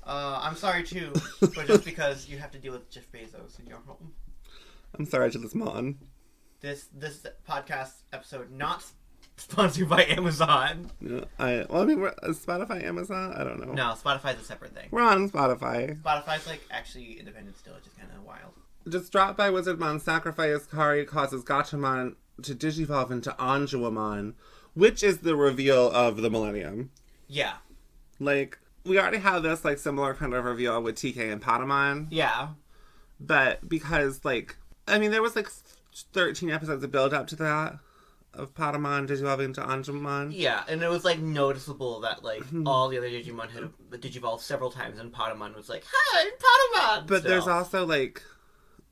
I'm sorry too, but just because you have to deal with Jeff Bezos in your home. I'm sorry to this mon. This podcast episode not sponsored by Amazon. Yeah, is Spotify Amazon? I don't know. No, Spotify's a separate thing. We're on Spotify. Spotify's like actually independent still, which is kind of wild. Distraught by Wizardmon's sacrifice, Kari causes Gatomon to digivolve into Anjuamon, which is the reveal of the Millennium. Yeah. Like, we already have this, like, similar kind of reveal with TK and Patamon. Yeah. But because, like, I mean, there was, like, 13 episodes of build up to that. Of Patamon digivolving into Anjuamon. Yeah, and it was, like, noticeable that, like, all the other Digimon had digivolved several times, and Patamon was like, hi, Patamon! But there's also, like,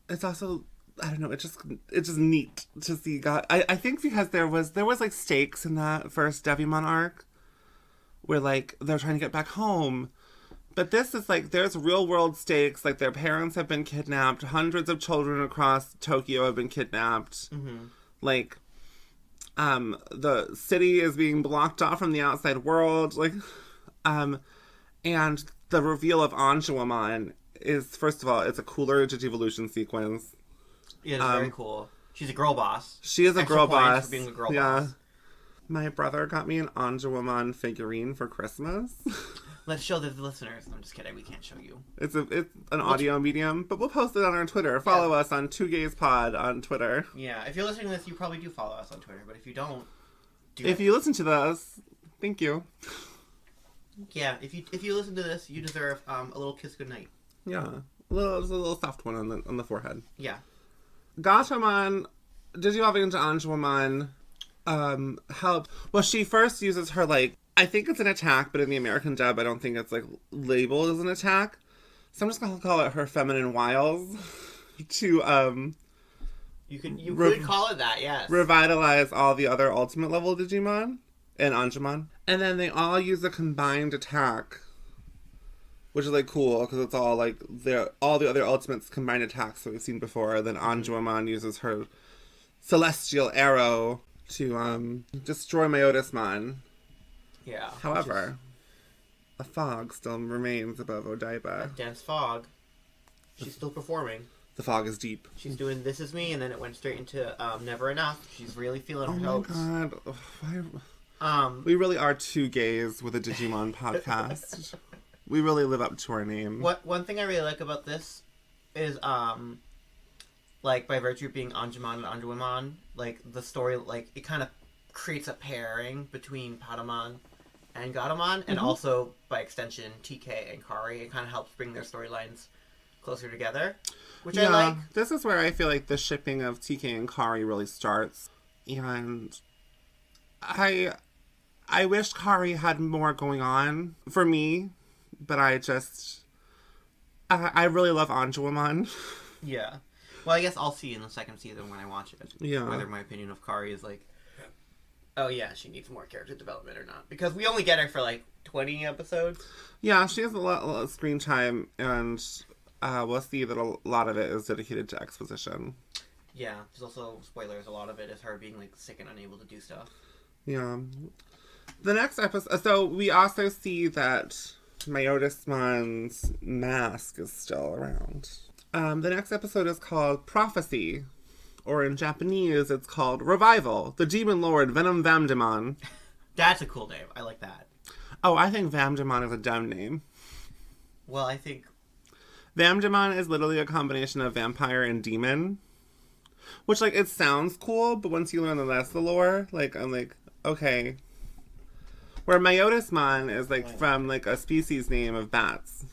it's also, I don't know, it's just neat to see God. I think because there was, like, stakes in that first Devimon arc, where, like, they're trying to get back home. But this is, like, there's real-world stakes, like, their parents have been kidnapped, hundreds of children across Tokyo have been kidnapped. Mm-hmm. Like... the city is being blocked off from the outside world, like, and the reveal of Anjuamon is, first of all, it's a cooler Digivolution sequence. Yeah, it's very cool. She's a girl boss. She is a Extra girl points boss. for being a girl boss. My brother got me an Anjouamon figurine for Christmas. Let's show the listeners. I'm just kidding. We can't show you. It's an audio medium, but we'll post it on our Twitter. Follow us on TwoGaysPod on Twitter. Yeah, if you're listening to this, you probably do follow us on Twitter. But if you don't, if you listen to this, thank you. Yeah, if you listen to this, you deserve a little kiss goodnight. Yeah, a little soft one on the forehead. Yeah. Gatomon, Digivolving into Anjouamon, help. Well, she first uses her, like, I think it's an attack, but in the American dub, I don't think it's, like, labeled as an attack. So I'm just gonna call it her feminine wiles to, You could call it that, yes. Revitalize all the other ultimate level Digimon and Anjouamon. And then they all use a combined attack, which is, like, cool, because it's all, like, all the other ultimates combined attacks that we've seen before. Then Anjouamon uses her celestial arrow to, destroy Myotismon. Yeah. However, a fog still remains above Odaiba. A dense fog. She's still performing. The fog is deep. She's doing This Is Me, and then it went straight into Never Enough. She's really feeling her Oh hopes. my god. We really are two gays with a Digimon podcast. We really live up to our name. One thing I really like about this is, like, by virtue of being Anjouamon and Anjouamon, like, the story, like, it kind of creates a pairing between Patamon and Gatomon, and also, by extension, TK and Kari. It kind of helps bring their storylines closer together, which I like. This is where I feel like the shipping of TK and Kari really starts. And I wish Kari had more going on for me, but I really love Anjouamon. Yeah. Well, I guess I'll see in the second season when I watch it. Yeah. Whether my opinion of Kari is like, oh yeah, she needs more character development or not. Because we only get her for like 20 episodes. Yeah, she has a lot of screen time, and we'll see that a lot of it is dedicated to exposition. Yeah, there's also, spoilers, a lot of it is her being like sick and unable to do stuff. Yeah. The next episode, so we also see that Myotismon's mask is still around. The next episode is called Prophecy, or in Japanese, it's called Revival, the Demon Lord Venom Vamdemon. That's a cool name. I like that. Oh, I think Vamdemon is a dumb name. Well, I think Vamdemon is literally a combination of vampire and demon. Which, like, it sounds cool, but once you learn the rest of the lore, like, I'm like, okay. Where Myotismon is, like, from, like, a species name of bats.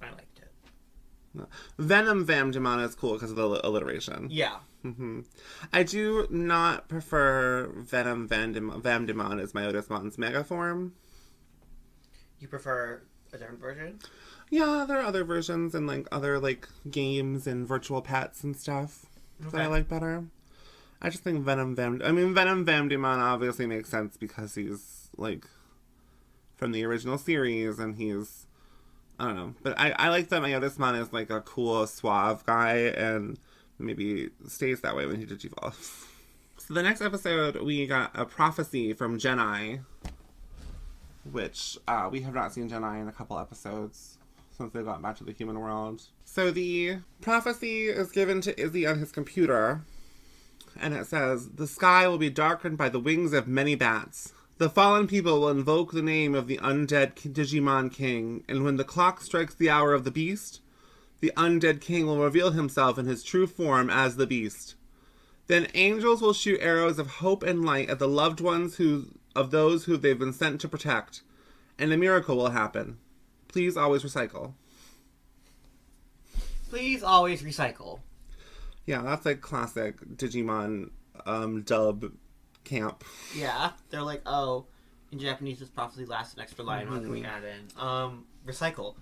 I liked it. Venom Vamdemon is cool because of the alliteration. Yeah. Mm-hmm. I do not prefer Venom Vamdemon as Myotismon's mega form. You prefer a different version? Yeah, there are other versions and, like, other, like, games and virtual pets and stuff that I like better. I just think Venom Vamdemon obviously makes sense because he's, like, from the original series, and he's, I don't know. But I like that Myotismon is, like, a cool, suave guy, and maybe stays that way when he digivolves. So the next episode, we got a prophecy from Genai, which we have not seen Genai in a couple episodes since they got back to the human world. So the prophecy is given to Izzy on his computer, and it says, "The sky will be darkened by the wings of many bats. The fallen people will invoke the name of the undead Digimon King, and when the clock strikes the hour of the beast, the undead king will reveal himself in his true form as the beast. Then angels will shoot arrows of hope and light at the loved ones of those who they've been sent to protect, and a miracle will happen. Please always recycle." Please always recycle. Yeah, that's like classic Digimon dub camp. Yeah, they're like, oh, in Japanese this prophecy lasts an extra line. What can we add in? Recycle.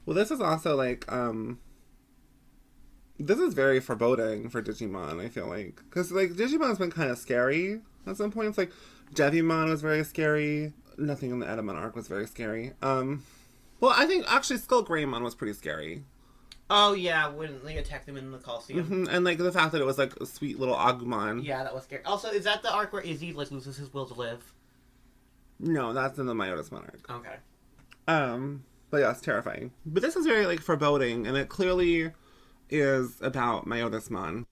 Well, this is also like, this is very foreboding for Digimon, I feel like. Because, like, Digimon's been kind of scary at some points. Like, Devimon was very scary. Nothing in the Edamon arc was very scary. Well, I think, actually, Skull Greymon was pretty scary. Oh, yeah, when they attacked them in the Coliseum. Mm-hmm. And, like, the fact that it was, like, a sweet little Agumon. Yeah, that was scary. Also, is that the arc where Izzy, like, loses his will to live? No, that's in the Myotismon arc. Okay. But yeah, it's terrifying. But this is very, like, foreboding, and it clearly is about Myotismon.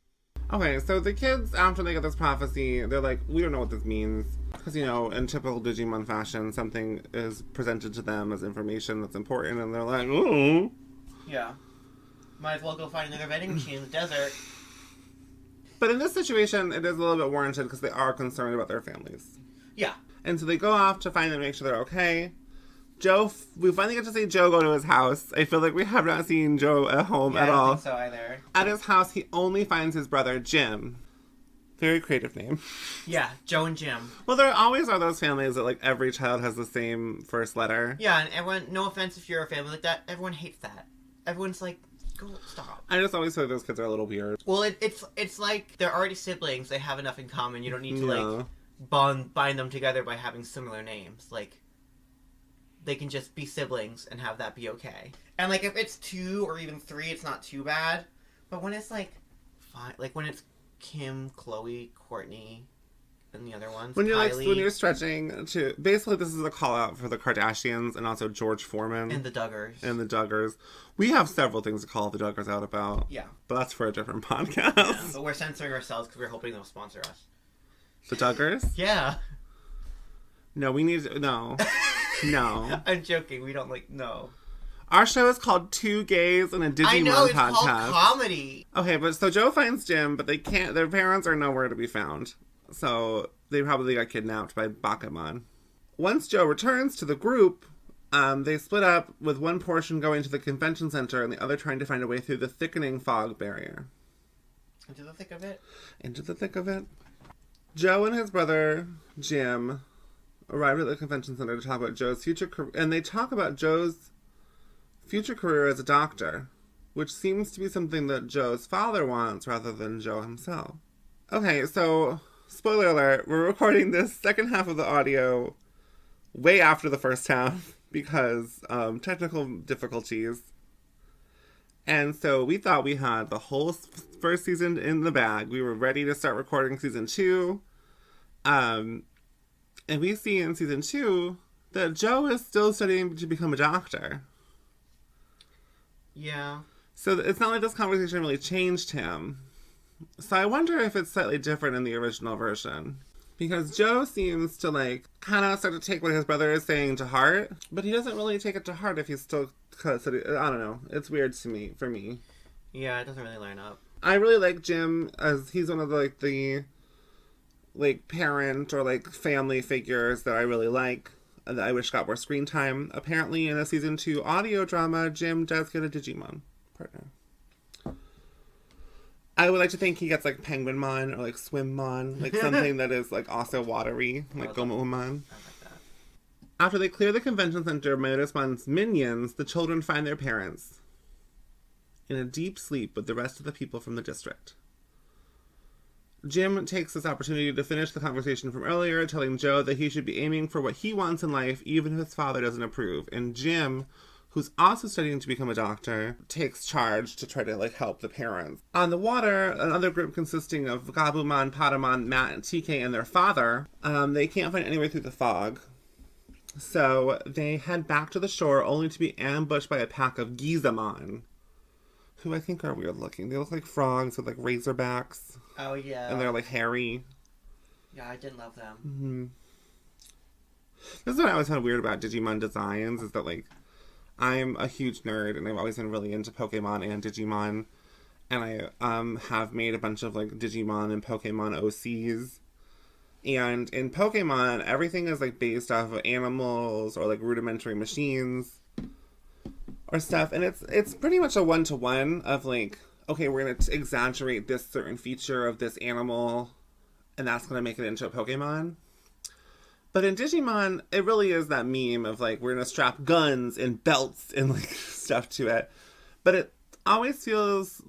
Okay, so the kids, after they get this prophecy, they're like, we don't know what this means. Because, you know, in typical Digimon fashion, something is presented to them as information that's important, and they're like, ooh. Yeah. Might as well go find another vending machine in the desert. But in this situation, it is a little bit warranted because they are concerned about their families. Yeah. And so they go off to find them, make sure they're okay. Joe, we finally get to see Joe go to his house. I feel like we have not seen Joe at home at all. I don't think so either. At his house, he only finds his brother, Jim. Very creative name. Yeah, Joe and Jim. Well, there always are those families that, like, every child has the same first letter. Yeah, and everyone, no offense if you're a family like that, everyone hates that. Everyone's like, go, stop. I just always feel like those kids are a little weird. Well, it's like they're already siblings. They have enough in common. You don't need to, bind them together by having similar names. Like, they can just be siblings and have that be okay. And, like, if it's 2 or even 3, it's not too bad. But when it's, like, 5, like, when it's Kim, Chloe, Courtney, and the other ones, when you're Kylie, when you're stretching to, basically this is a call out for the Kardashians and also George Foreman. and the Duggars. We have several things to call the Duggars out about. Yeah. But that's for a different podcast. Yeah, but we're censoring ourselves because we're hoping they'll sponsor us. The Duggars? Yeah. No, we need to, no. No. I'm joking. We don't no. Our show is called Two Gays and a Digimon I know, it's podcast. called comedy. Okay, but so Joe finds Jim, but they can't, their parents are nowhere to be found. So they probably got kidnapped by Bakuman. Once Joe returns to the group, they split up, with one portion going to the convention center and the other trying to find a way through the thickening fog barrier. Into the thick of it? Into the thick of it. Joe and his brother, Jim, arrived at the convention center to talk about Joe's future career, and they talk about Joe's future career as a doctor, which seems to be something that Joe's father wants rather than Joe himself. Okay, so, spoiler alert, we're recording this second half of the audio way after the first half because technical difficulties. And so we thought we had the whole first season in the bag. We were ready to start recording season 2. And we see in season 2 that Joe is still studying to become a doctor. Yeah. So it's not like this conversation really changed him. So I wonder if it's slightly different in the original version. Because Joe seems to, kind of start to take what his brother is saying to heart. But he doesn't really take it to heart if he's still studying. I don't know. It's weird for me. Yeah, it doesn't really line up. I really like Jim as he's one of the parent or, family figures that I really like. That I wish got more screen time. Apparently, in a season 2 audio drama, Jim does get a Digimon partner. I would like to think he gets Penguinmon or Swimmon, something that is also watery, Gomamon. I like that. After they clear the convention center of Myotismon's minions, the children find their parents in a deep sleep with the rest of the people from the district. Jim takes this opportunity to finish the conversation from earlier, telling Joe that he should be aiming for what he wants in life, even if his father doesn't approve. And Jim, who's also studying to become a doctor, takes charge to try to, help the parents. On the water, another group consisting of Gabumon, Patamon, Matt, and TK and their father, they can't find any way through the fog. So they head back to the shore, only to be ambushed by a pack of Gizamon, who I think are weird looking. They look like frogs with, razorbacks. Oh, yeah. And they're, hairy. Yeah, I didn't love them. Mm-hmm. This is what I always found weird about Digimon designs, is that, I'm a huge nerd, and I've always been really into Pokemon and Digimon. And I have made a bunch of, Digimon and Pokemon OCs. And in Pokemon, everything is, based off of animals or, rudimentary machines or stuff. And it's pretty much a one-to-one of, okay, we're going to exaggerate this certain feature of this animal, and that's going to make it into a Pokemon. But in Digimon, it really is that meme of, we're going to strap guns and belts and, stuff to it. But it always feels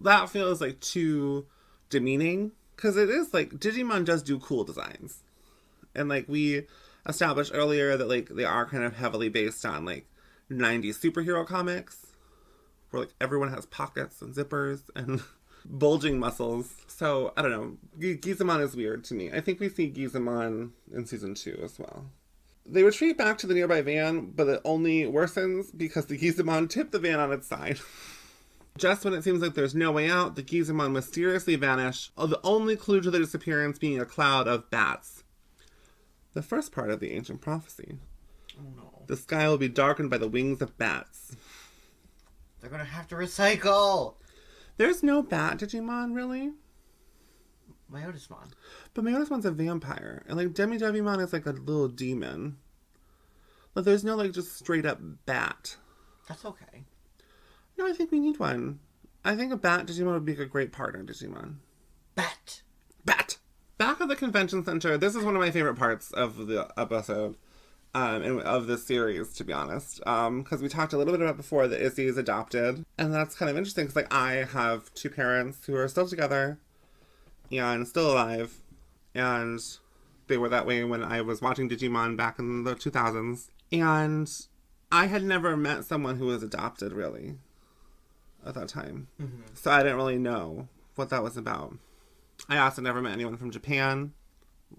too demeaning. Because it is, Digimon does do cool designs. And, we established earlier that, they are kind of heavily based on, 90s superhero comics. Where, everyone has pockets and zippers and bulging muscles. So, I don't know. Gizamon is weird to me. I think we see Gizamon in season 2 as well. They retreat back to the nearby van, but it only worsens because the Gizamon tip the van on its side. Just when it seems like there's no way out, the Gizemon mysteriously vanish, the only clue to their disappearance being a cloud of bats. The first part of the ancient prophecy. Oh no. The sky will be darkened by the wings of bats. They're gonna have to recycle! There's no bat Digimon, really? Myotismon. But Myotismon's a vampire. And, like, Devimon is, like, a little demon. But there's no, like, just straight-up bat. That's okay. No, I think we need one. I think a bat Digimon would be a great partner Digimon. Bat! Bat! Back at the convention center, this is one of my favorite parts of the episode. And of this series, to be honest. Because we talked a little bit about before that Izzy is adopted. And that's kind of interesting because, like, I have two parents who are still together and still alive. And they were that way when I was watching Digimon back in the 2000s. And I had never met someone who was adopted, really, at that time. Mm-hmm. So I didn't really know what that was about. I also never met anyone from Japan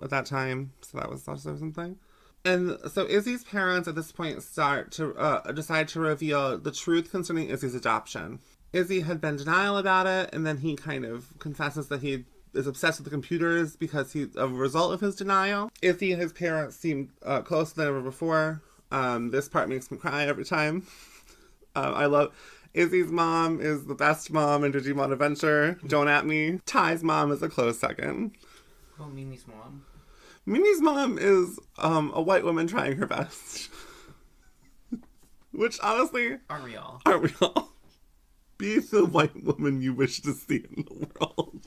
at that time. So that was also something. And so Izzy's parents at this point decide to reveal the truth concerning Izzy's adoption. Izzy had been in denial about it, and then he kind of confesses that he is obsessed with the computers because he's a result of his denial. Izzy and his parents seem closer than ever before. This part makes me cry every time. I love Izzy's mom is the best mom in Digimon Adventure. Don't at me. Ty's mom is a close second. Oh, Mimi's mom. Mimi's mom is a white woman trying her best. Which, honestly... Aren't we all? Aren't we all? Be the white woman you wish to see in the world.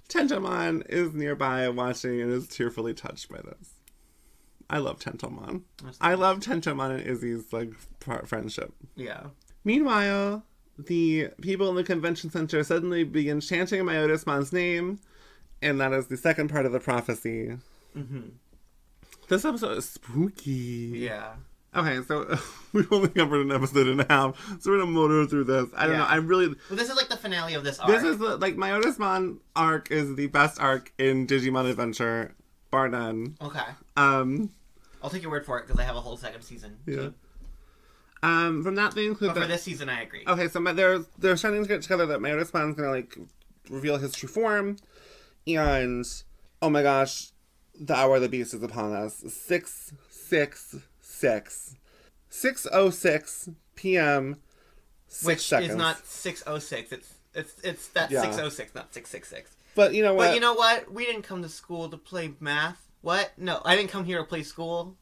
Tentomon is nearby watching and is tearfully touched by this. I love Tentomon. I love Tentomon and Izzy's, like, friendship. Yeah. Meanwhile, the people in the convention center suddenly begin chanting Myotismon's name, and that is the second part of the prophecy. Mm-hmm. This episode is spooky. Yeah. Okay, so we've only covered an episode and a half, so we're gonna motor through this. I don't know. I really. Well, this is like the finale of this arc. This is Myotismon arc is the best arc in Digimon Adventure, bar none. Okay. I'll take your word for it because I have a whole second season. Yeah. From that they include. But for this season, I agree. Okay, so they're starting to get together that Myotismon's gonna like reveal his true form, and oh my gosh. The hour of the beast is upon us. 6:06 p.m. 6 Which seconds. is not 6:06. It's that 6:06, not 6:66. But you know what? But you know what? We didn't come to school to play math. What? No, I didn't come here to play school.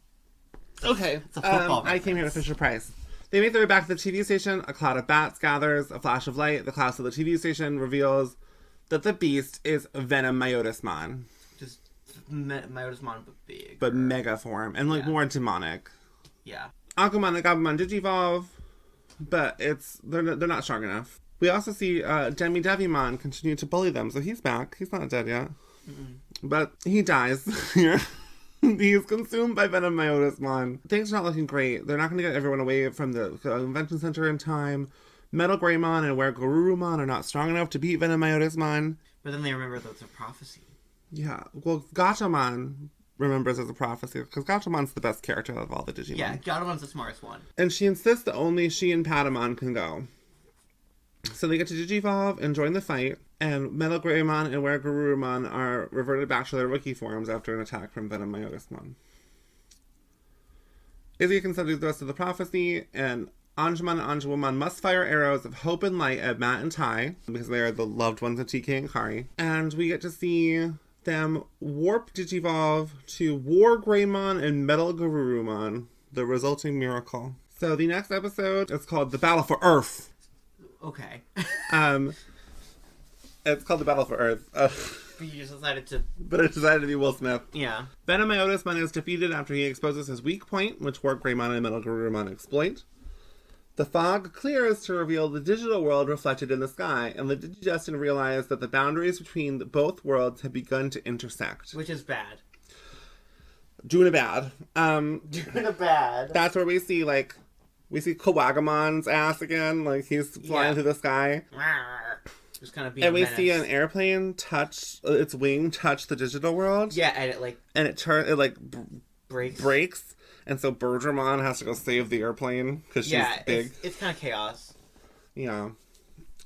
Okay. It's a football I came here to Fisher Price. They make their way back to the TV station. A cloud of bats gathers. A flash of light. The cloud of the TV station reveals that the beast is Venom Myotismon. Just Myotismon, but big. But mega form. And like more demonic. Yeah. Agumon and Gabumon digivolve. But they're not strong enough. We also see Devimon continue to bully them. So he's back. He's not dead yet. Mm-mm. But he dies here. He's consumed by Venom Myotismon. Things are not looking great. They're not going to get everyone away from the convention center in time. Metal Greymon and Garurumon are not strong enough to beat Venom Myotismon. But then they remember that it's a prophecy. Yeah. Well, Gatomon remembers as a prophecy because Gatomon's the best character of all the Digimon. Yeah, Gatomon's the smartest one. And she insists that only she and Patamon can go. So they get to Digivolve and join the fight. And Metal Greymon and Garurumon are reverted back to their rookie forms after an attack from Venom Myotismon. Izzy can study the rest of the prophecy, and Anjumon and Anjumon must fire arrows of hope and light at Matt and Tai, because they are the loved ones of TK and Kari. And we get to see them warp Digivolve to War Greymon and Metal Garurumon, the resulting miracle. So the next episode is called The Battle for Earth. Okay. It's called The Battle for Earth. But you just decided to... But it decided to be Will Smith. Yeah. Venom Myotismon is defeated after he exposes his weak point, which War Greymon and Metal Garurumon exploit. The fog clears to reveal the digital world reflected in the sky, and the Digidestined realize that the boundaries between both worlds have begun to intersect. Which is bad. Doing it bad. Doing it bad. That's where we see Kawagamon's ass again, like he's flying through the sky. Just kind of being and we see an airplane touch its wing touch the digital world. Yeah, and it breaks. And so Birdramon has to go save the airplane because she's big. It's kind of chaos. Yeah.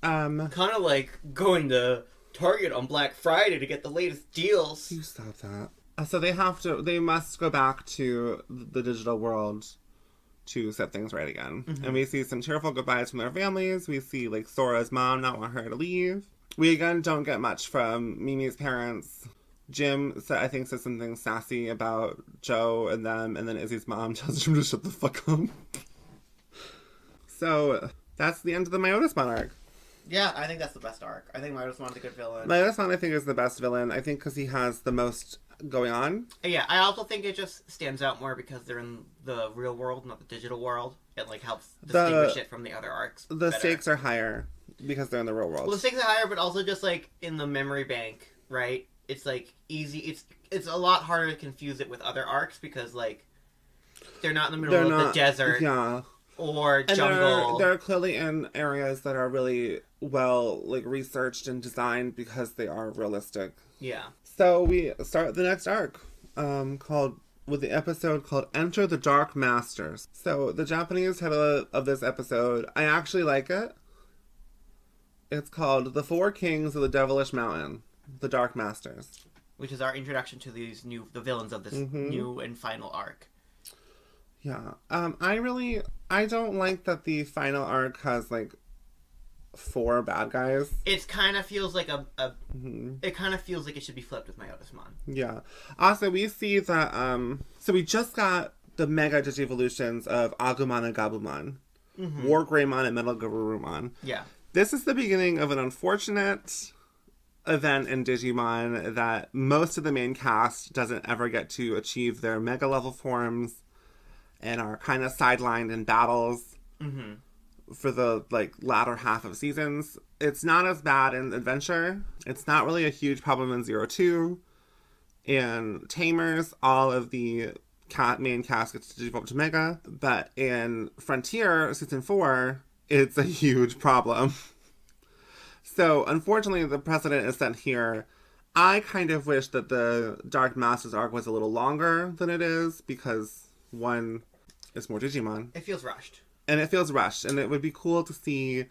Kind of like going to Target on Black Friday to get the latest deals. You stop that. So they must go back to the digital world to set things right again. Mm-hmm. And we see some tearful goodbyes from their families. We see, like, Sora's mom not want her to leave. We, again, don't get much from Mimi's parents. Jim, I think, says something sassy about Joe and them, and then Izzy's mom tells him to shut the fuck up. So, that's the end of the Myotismon arc. Yeah, I think that's the best arc. I think Myotismon's a good villain. Myotismon, I think, is the best villain. I think because he has the most going on. Yeah, I also think it just stands out more because they're in the real world, not the digital world. It, like, helps distinguish it from the other arcs. The better. Stakes are higher because they're in the real world. Well, the stakes are higher, but also just, like, in the memory bank, right? It's, like, easy. It's a lot harder to confuse it with other arcs because, like, they're not in the middle of the desert. Yeah. Or jungle. And they're clearly in areas that are really well, like, researched and designed because they are realistic. Yeah. So we start the next arc, with the episode called Enter the Dark Masters. So the Japanese title of this episode, I actually like it. It's called The Four Kings of the Devilish Mountain, the Dark Masters. Which is our introduction to the villains of this new and final arc. Yeah. I don't like that the final arc has, like, 4 bad guys. It kind of feels like it kind of feels like it should be flipped with Myotismon. Yeah. Also, we see that, so we just got the Mega Digivolutions of Agumon and Gabumon. Mm-hmm. War Greymon and Metal Garurumon. Yeah. This is the beginning of an unfortunate event in Digimon that most of the main cast doesn't ever get to achieve their Mega level forms and are kind of sidelined in battles. Mm-hmm. For the, like, latter half of seasons. It's not as bad in Adventure. It's not really a huge problem in 02. In Tamers, all of the main cast gets to develop to Mega. But in Frontier, Season 4, it's a huge problem. So, unfortunately, the precedent is set here. I kind of wish that the Dark Masters arc was a little longer than it is, because, one, it's more Digimon. It feels rushed. And it feels rushed. And it would be cool to see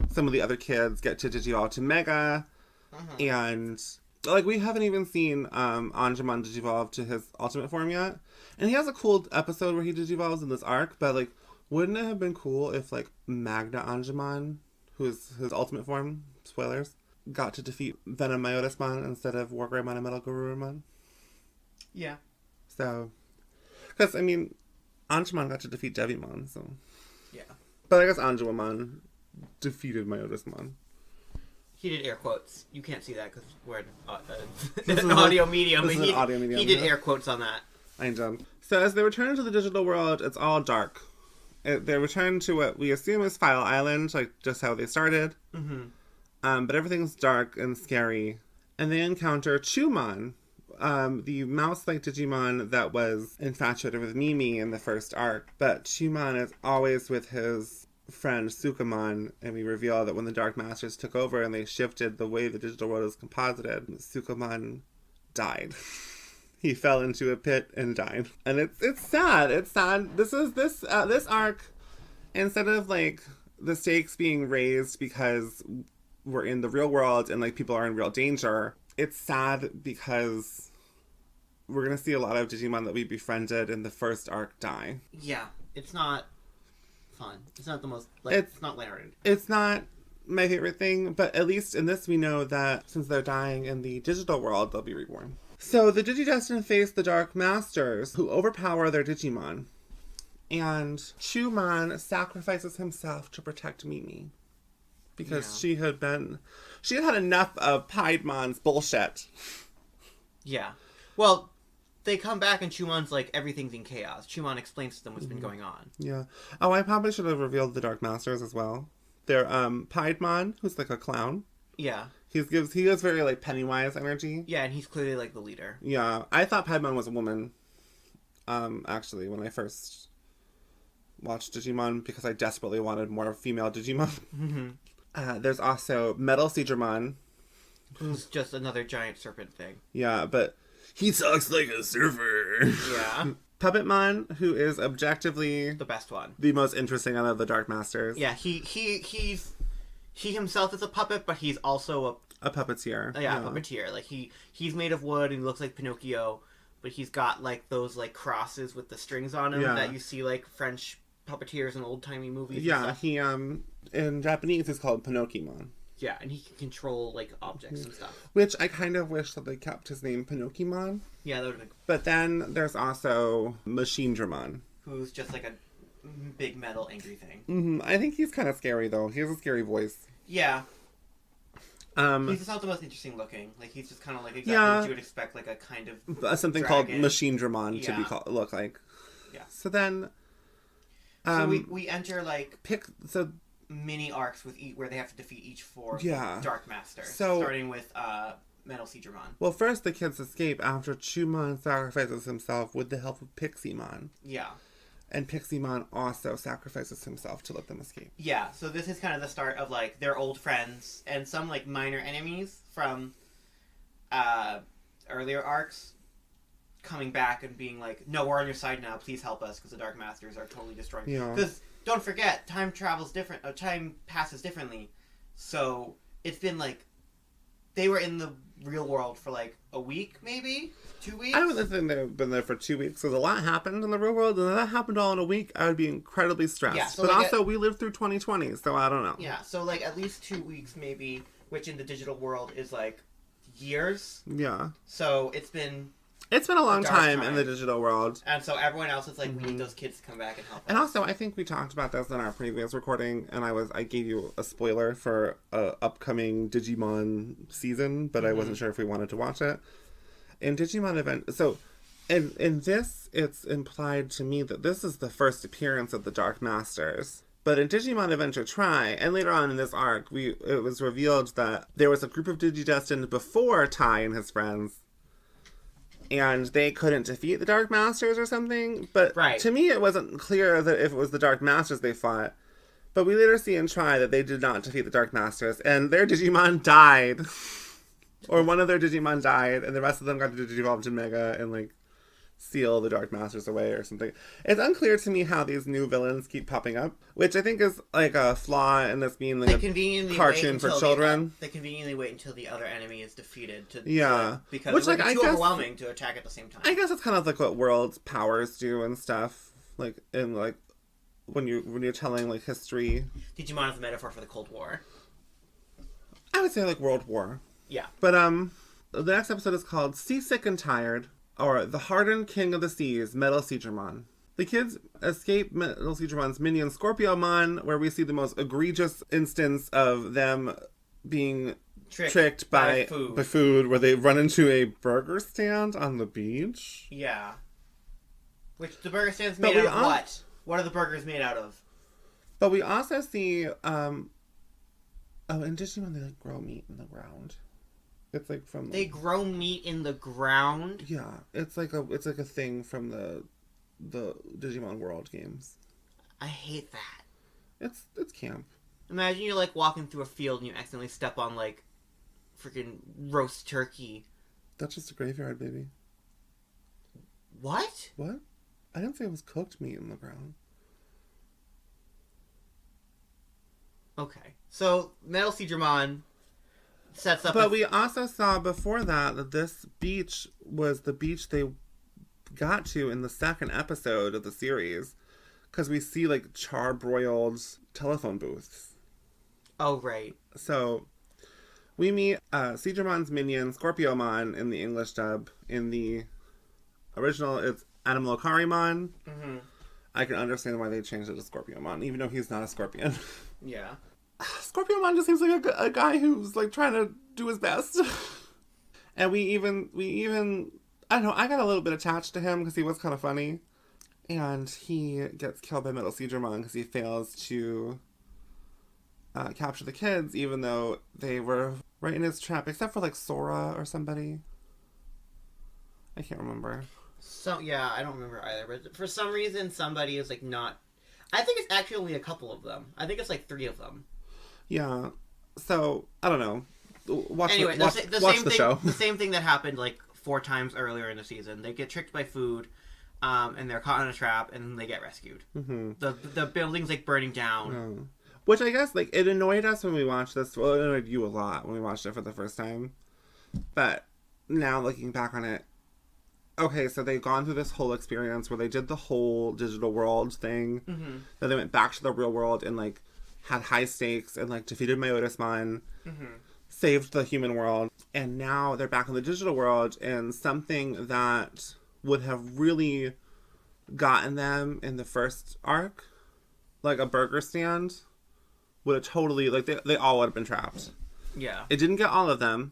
some of the other kids get to Digivolve to Mega. Uh-huh. And, like, we haven't even seen Angemon Digivolve to his ultimate form yet. And he has a cool episode where he Digivolves in this arc. But, like, wouldn't it have been cool if, like, Magna Angemon, who is his ultimate form, spoilers, got to defeat Venom Myotismon instead of War Greymon and Metal Garurumon? Yeah. So, because, I mean, Angemon got to defeat Devimon, so... Yeah. But I guess Angemon defeated Myotismon. He did air quotes. You can't see that because we're an audio medium. This is an audio medium. He did air quotes on that. I know. So as they return to the digital world, it's all dark. They return to what we assume is File Island, like just how they started. Mm-hmm. But everything's dark and scary. And they encounter Chumon, the mouse-like Digimon that was infatuated with Mimi in the first arc. But Chumon is always with his friend Sukamon, and we reveal that when the Dark Masters took over and they shifted the way the digital world is composited, Sukamon died. He fell into a pit and died. And it's sad. It's sad. This arc, instead of, like, the stakes being raised because we're in the real world and, like, people are in real danger, it's sad because we're going to see a lot of Digimon that we befriended in the first arc die. Yeah, it's not fun. It's not the most, like, it's not Laird. It's not my favorite thing, but at least in this we know that since they're dying in the digital world, they'll be reborn. So the Digidestined face the Dark Masters, who overpower their Digimon. And Chumon sacrifices himself to protect Mimi. Because she had had enough of Piedmon's bullshit. Yeah. Well, they come back and Chumon's like, everything's in chaos. Chumon explains to them what's been going on. Yeah. Oh, I probably should have revealed the Dark Masters as well. They're Piedmon, who's like a clown. Yeah. He gives very, like, Pennywise energy. Yeah, and he's clearly, like, the leader. Yeah. I thought Piedmon was a woman, actually, when I first watched Digimon, because I desperately wanted more female Digimon. Mm-hmm. There's also Metal Seedramon. Who's just another giant serpent thing. Yeah, but he talks like a surfer. Yeah. Puppetmon, who is objectively the best one. The most interesting out of the Dark Masters. Yeah, he's he himself is a puppet, but he's also a puppeteer. a puppeteer. Like he's made of wood and he looks like Pinocchio, but he's got like those like crosses with the strings on him that you see like French puppeteers in old timey movies. Yeah, he in Japanese is called Pinocchimon. Yeah, and he can control like objects and stuff. Which I kind of wish that they kept his name Pinocchimon. Yeah, that would have been. But then there's also Machinedramon, who's just like a big metal angry thing. Mm-hmm. I think he's kind of scary though. He has a scary voice. Yeah. He's just not the most interesting looking. Like he's just kind of like exactly what you would expect, like a kind of something dragon. called Machinedramon to be look like. Yeah. So then, so we enter like so mini arcs with where they have to defeat each four Dark Master. So starting with Metal Seadramon. Well, first the kids escape after Chumon sacrifices himself with the help of Piximon. Yeah. And Piximon also sacrifices himself to let them escape. Yeah, so this is kind of the start of, like, their old friends and some, like, minor enemies from earlier arcs coming back and being like, no, we're on your side now, please help us, because the Dark Masters are totally destroying. Yeah. Because, don't forget, time passes differently. So, it's been, like, they were in the real world for, like, a week, maybe? 2 weeks? I don't think they've been there for 2 weeks, because a lot happened in the real world, and if that happened all in a week, I would be incredibly stressed. Yeah, so but like also, we lived through 2020, so I don't know. Yeah, so, like, at least 2 weeks, maybe, which in the digital world is, like, years. Yeah. So, it's been a long time in the digital world. And so everyone else is like, we need those kids to come back and help us. And also, I think we talked about this in our previous recording, and I gave you a spoiler for a upcoming Digimon season, but I wasn't sure if we wanted to watch it. In Digimon Adventure, so in this, it's implied to me that this is the first appearance of the Dark Masters. But in Digimon Adventure Try, and later on in this arc, it was revealed that there was a group of Digidestined before Tai and his friends, and they couldn't defeat the Dark Masters or something. But to me, it wasn't clear that if it was the Dark Masters they fought. But we later see in Try that they did not defeat the Dark Masters, and their Digimon died. Or one of their Digimon died, and the rest of them got to digivolve to Mega and, like, seal the Dark Masters away or something. It's unclear to me how these new villains keep popping up, which I think is, like, a flaw in this being, like, a cartoon for children. They conveniently wait until the other enemy is defeated. Because which, like, it's too overwhelming to attack at the same time. I guess it's kind of like what World's powers do and stuff. Like, in, like, when you're telling, like, history. Digimon is a metaphor for the Cold War. I would say, like, World War. Yeah. But, the next episode is called Seasick and Tired, or The Hardened King of the Seas, Metal Seadramon. The kids escape Metal Seadramon's minion Scorpiomon, where we see the most egregious instance of them being tricked by food, where they run into a burger stand on the beach. Yeah. Which the burger stand's made out of what? What are the burgers made out of? But we also see, in Digimon they, like, grow meat in the ground. It's like from they grow meat in the ground. Yeah, it's like a thing from the Digimon World games. I hate that. It's camp. Imagine you're like walking through a field and you accidentally step on like freaking roast turkey. That's just a graveyard, baby. What? What? I didn't say it was cooked meat in the ground. Okay, so Metal Seadramon sets up. But we also saw before that this beach was the beach they got to in the second episode of the series, because we see like charbroiled telephone booths. Oh, right. So we meet Seadramon's minion Scorpiomon in the English dub. In the original, it's Animalocarimon. Mm-hmm. I can understand why they changed it to Scorpiomon, even though he's not a scorpion. Yeah. Scorpiomon just seems like a guy who's like trying to do his best. And we even I don't know, I got a little bit attached to him because he was kind of funny. And he gets killed by Metal Seadramon because he fails to capture the kids, even though they were right in his trap, except for like Sora or somebody. I can't remember. So yeah, I don't remember either, but for some reason somebody is like not. I think it's actually only a couple of them. I think it's like 3 of them. Yeah. So I don't know. Watch the show. The same thing that happened like 4 times earlier in the season. They get tricked by food, and they're caught in a trap, and they get rescued. Mm-hmm. The building's like burning down. Which I guess, like, it annoyed us when we watched this. Well, it annoyed you a lot when we watched it for the first time. But now, looking back on it, okay, so they've gone through this whole experience where they did the whole digital world thing. Mm-hmm. Then they went back to the real world and, like, had high stakes and, like, defeated Myotismon. Mm-hmm. Saved the human world. And now they're back in the digital world, and something that would have really gotten them in the first arc, like a burger stand, would have totally, like, they all would have been trapped. Yeah. It didn't get all of them,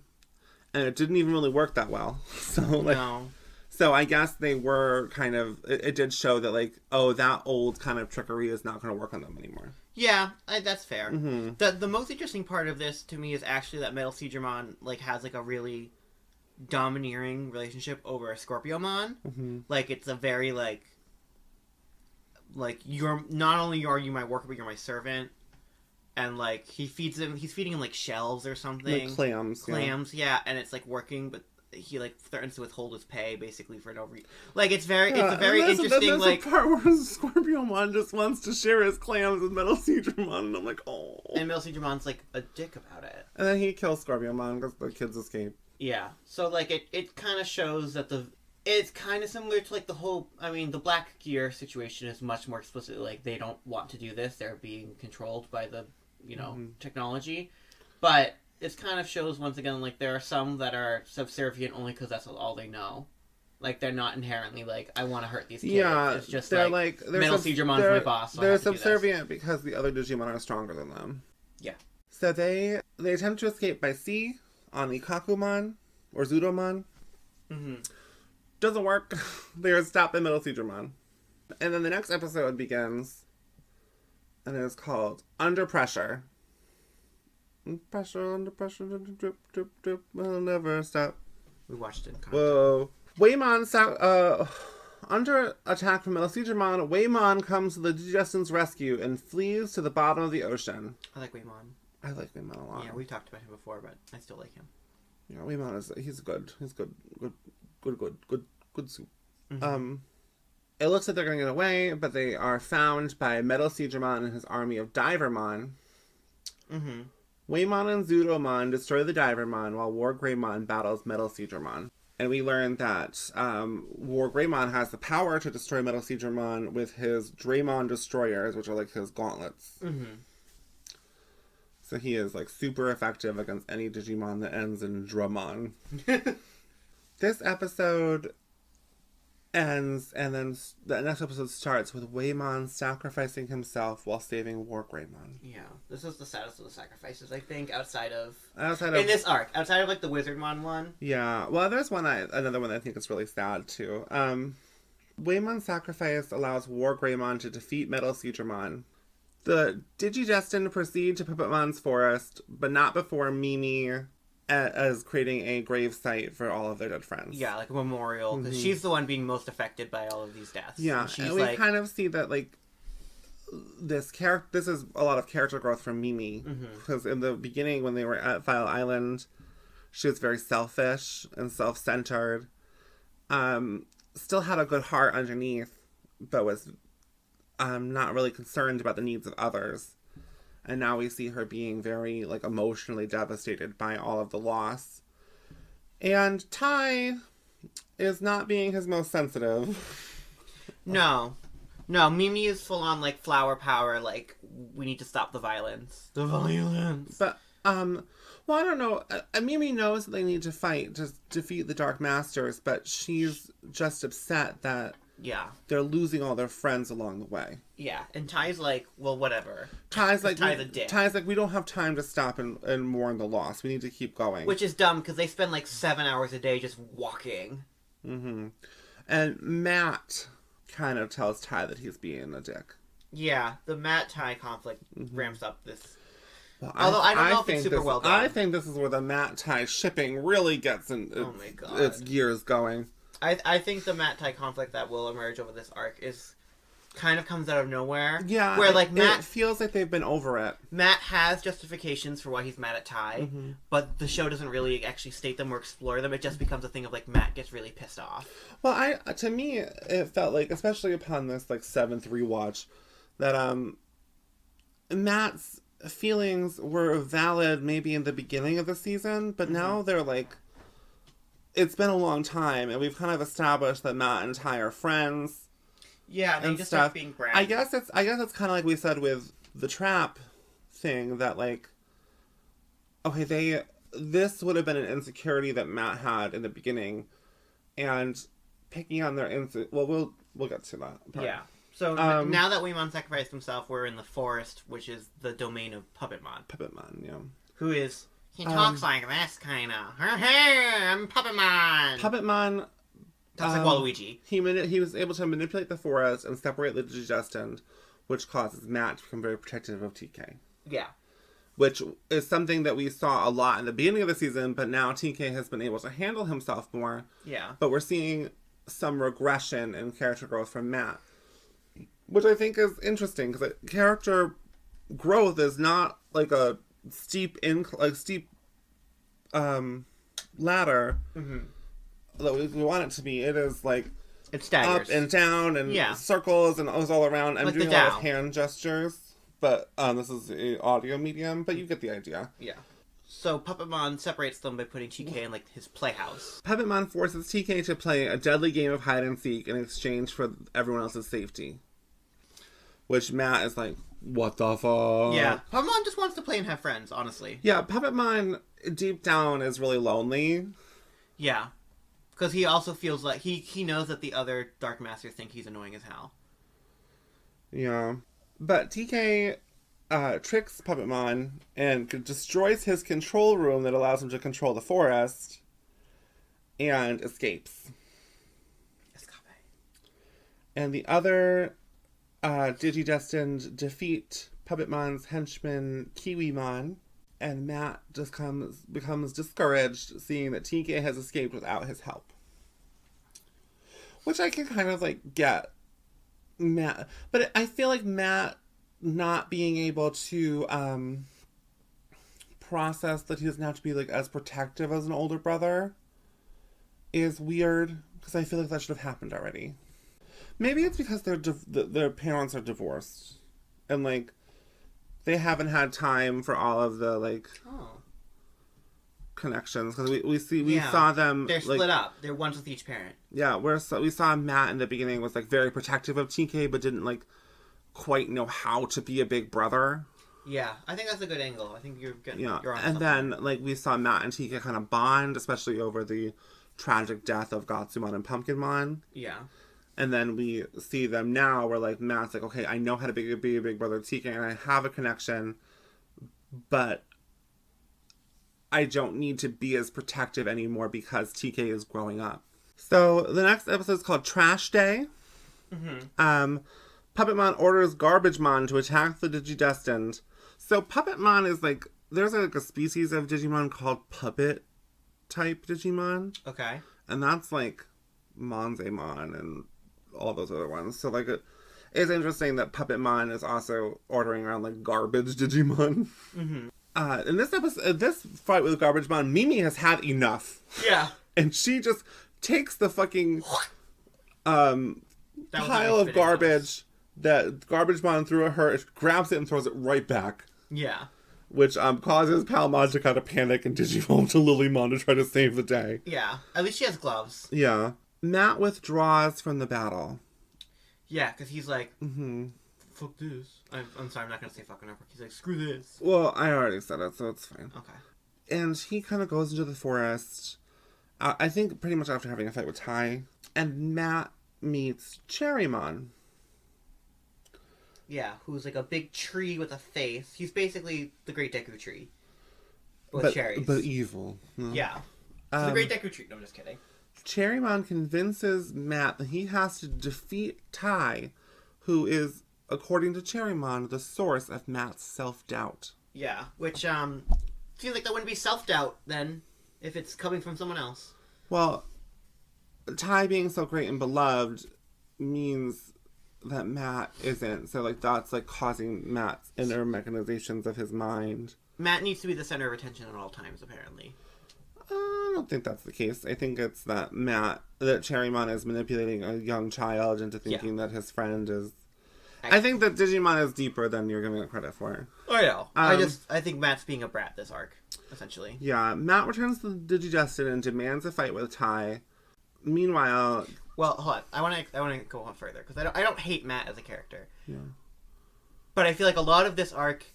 and it didn't even really work that well. So, like, no. So I guess they were kind of, it did show that, like, oh, that old kind of trickery is not going to work on them anymore. Yeah, that's fair. Mm-hmm. The most interesting part of this to me is actually that Metal Seedramon, like, has, like, a really domineering relationship over Scorpiomon. Mm-hmm. Like, it's a very, like, you're, not only are you my worker, but you're my servant. And, like, he's feeding him, like, shells or something. Like clams. Clams, yeah, and it's, like, working, but he, like, threatens to withhold his pay, basically, for no reason. Like, it's a very interesting, there's like... the part where Scorpiomon just wants to share his clams with Metal Seedramon, and I'm like, oh. And Metal Seedramon's, like, a dick about it. And then he kills Scorpiomon because the kids escape. Yeah. So, like, it kind of shows that it's kind of similar to, like, the whole... I mean, the Black Gear situation is much more explicitly, like, they don't want to do this. They're being controlled by the, technology. But it kind of shows, once again, like, there are some that are subservient only because that's all they know. Like, they're not inherently, like, I want to hurt these kids. Yeah, it's just, they're Metal Seedramon's my boss, so they're subservient because the other Digimon are stronger than them. Yeah. So they attempt to escape by sea on Ikakumon, or Zudomon. Mm-hmm. Doesn't work. They're stopped by Metal Seedramon. And then the next episode begins, and it is called Under Pressure. Pressure, under pressure, drip, drip, drip, will never stop. We watched it in context. Whoa. Waymon, under attack from Metal Seedramon, Waymon comes to the Digestion's rescue and flees to the bottom of the ocean. I like Waymon. I like Waymon a lot. Yeah, we talked about him before, but I still like him. Yeah, Waymon he's good. He's good soup. Mm-hmm. It looks like they're going to get away, but they are found by Metal Seedramon and his army of Divermon. Mm-hmm. Waymon and Zudomon destroy the Divermon while War Greymon battles Metal Seedramon. And we learn that War Greymon has the power to destroy Metal Seedramon with his Draymon Destroyers, which are like his gauntlets. Mm-hmm. So he is like super effective against any Digimon that ends in Dramon. This episode ends, and then the next episode starts with Waymon sacrificing himself while saving War Greymon. Yeah, this is the saddest of the sacrifices, I think, outside of in this arc, outside of like the Wizardmon one. Yeah, well, there's another one that I think is really sad too. Waymon's sacrifice allows War Greymon to defeat Metal Seedramon. The Digidestined proceed to Puppetmon's forest, but not before Mimi as creating a grave site for all of their dead friends. Yeah, like a memorial, because she's the one being most affected by all of these deaths. Yeah, and we kind of see that, like, this is a lot of character growth from Mimi, because in the beginning, when they were at File Island, she was very selfish and self-centered. Still had a good heart underneath, but was not really concerned about the needs of others. And now we see her being very, like, emotionally devastated by all of the loss. And Ty is not being his most sensitive. No, Mimi is full on, like, flower power, like, we need to stop the violence. The violence! But, well, I don't know. Mimi knows that they need to fight to defeat the Dark Masters, but she's just upset that they're losing all their friends along the way. Yeah, and Ty's like, well, whatever. Ty's like, Ty's a dick. Ty's like, we don't have time to stop and mourn the loss. We need to keep going. Which is dumb, because they spend like 7 hours a day just walking. Mm-hmm. And Matt kind of tells Ty that he's being a dick. Yeah, the Matt-Ty conflict ramps up this. Well, although I don't know if it's super well done. I think this is where the Matt-Ty shipping really gets its gears going. I think the Matt-Ty conflict that will emerge over this arc kind of comes out of nowhere. Yeah, where like Matt it feels like they've been over it. Matt has justifications for why he's mad at Ty, but the show doesn't really actually state them or explore them. It just becomes a thing of like Matt gets really pissed off. Well, to me it felt like, especially upon this like 7th rewatch, that Matt's feelings were valid maybe in the beginning of the season, but now they're like, it's been a long time, and we've kind of established that Matt and Ty are friends. Yeah, they and just stuff. start being brand. I guess it's kind of like we said with the trap thing, that like, okay, this would have been an insecurity that Matt had in the beginning, and picking on their we'll get to that part. Yeah. So now that Weemon sacrificed himself, we're in the forest, which is the domain of Puppetmon. Puppetmon, yeah. Who is... He talks like this, kind of. Hey, I'm Puppetmon! Puppetmon... Talks like Waluigi. He was able to manipulate the forest and separate the Digestant, which causes Matt to become very protective of TK. Yeah. Which is something that we saw a lot in the beginning of the season, but now TK has been able to handle himself more. Yeah. But we're seeing some regression in character growth from Matt, which I think is interesting, because character growth is not like a steep ladder that we want it to be. It is like it staggers up and down and circles and all around. I'm like doing a lot of hand gestures, but this is an audio medium, but you get the idea. Yeah. So Puppetmon separates them by putting TK in like his playhouse. Puppetmon forces TK to play a deadly game of hide and seek in exchange for everyone else's safety. Which Matt is like, what the fuck? Yeah. Puppetmon just wants to play and have friends, honestly. Yeah, Puppetmon, deep down, is really lonely. Yeah. Because he also feels like... He knows that the other Dark Masters think he's annoying as hell. Yeah. But TK tricks Puppetmon and destroys his control room that allows him to control the forest. And escapes. And the other... Digidestined defeat Puppetmon's henchman Kiwimon, and Matt just becomes discouraged seeing that TK has escaped without his help. Which I can kind of like get Matt, but I feel like Matt not being able to process that he doesn't have to be like as protective as an older brother is weird, because I feel like that should have happened already. Maybe it's because their parents are divorced, and like they haven't had time for all of the like connections, because we saw them. They're split up. They're ones with each parent. Yeah, we saw Matt in the beginning was like very protective of TK, but didn't like quite know how to be a big brother. Yeah, I think that's a good angle. I think you're getting. Yeah, you're on and something. then like we saw Matt and TK kind of bond, especially over the tragic death of Gotsumon and Pumpkinmon. Yeah. And then we see them now where, like, Matt's like, okay, I know how to be a big brother to TK, and I have a connection, but I don't need to be as protective anymore because TK is growing up. So the next episode is called Trash Day. Puppetmon orders Garbagemon to attack the Digidestined. So Puppetmon is, like, there's, like, a species of Digimon called Puppet-type Digimon. Okay. And that's, like, Monzaemon and all those other ones. So, like, it's interesting that Puppetmon is also ordering around, like, garbage Digimon. In this episode, this fight with Garbagemon, Mimi has had enough. Yeah. And she just takes the fucking pile of garbage that Garbagemon threw at her, grabs it and throws it right back. Yeah. Which causes Palmon to kind of panic and Digimon to Lilymon to try to save the day. Yeah. At least she has gloves. Yeah. Matt withdraws from the battle. Yeah, because he's like, fuck this. I'm sorry, I'm not going to say fucking over. He's like, screw this. Well, I already said it, so it's fine. Okay. And he kind of goes into the forest, I think pretty much after having a fight with Ty. And Matt meets Cherrymon. Yeah, who's like a big tree with a face. He's basically the Great Deku Tree. With cherries. But evil. Yeah. So the Great Deku Tree. No, I'm just kidding. Cherrymon convinces Matt that he has to defeat Ty, who is, according to Cherrymon, the source of Matt's self-doubt. Yeah, which seems like that wouldn't be self-doubt then, if it's coming from someone else. Well, Ty being so great and beloved means that Matt isn't. So, like, that's, like, causing Matt's inner mechanizations of his mind. Matt needs to be the center of attention at all times, apparently. I don't think that's the case. I think it's that Cherrymon is manipulating a young child into thinking that his friend is... I think that Digimon is deeper than you're giving it credit for. I know. I think Matt's being a brat this arc, essentially. Yeah, Matt returns to the Digidestined and demands a fight with Tai. Meanwhile... Well, hold on. I want to go on further, because I don't hate Matt as a character. Yeah. But I feel like a lot of this arc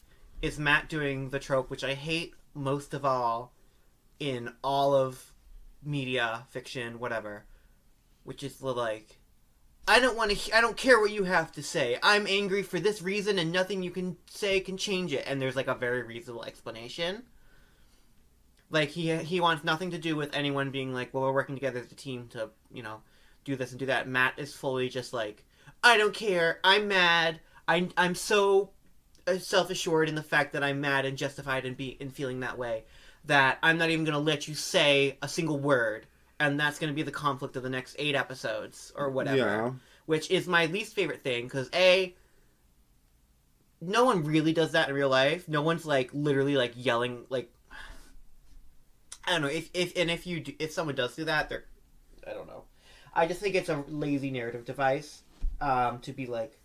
is Matt doing the trope, which I hate most of all in all of media, fiction, whatever, which is like, I don't care what you have to say. I'm angry for this reason, and nothing you can say can change it. And there's like a very reasonable explanation. Like he wants nothing to do with anyone being like, well, we're working together as a team to, do this and do that. Matt is fully just like, I don't care. I'm mad. I'm so self-assured in the fact that I'm mad and justified in feeling that way that I'm not even going to let you say a single word, and that's going to be the conflict of the next 8 episodes or whatever. Yeah. Which is my least favorite thing, because no one really does that in real life. No one's like literally like yelling like, I don't know, if someone does do that, I don't know. I just think it's a lazy narrative device to be like,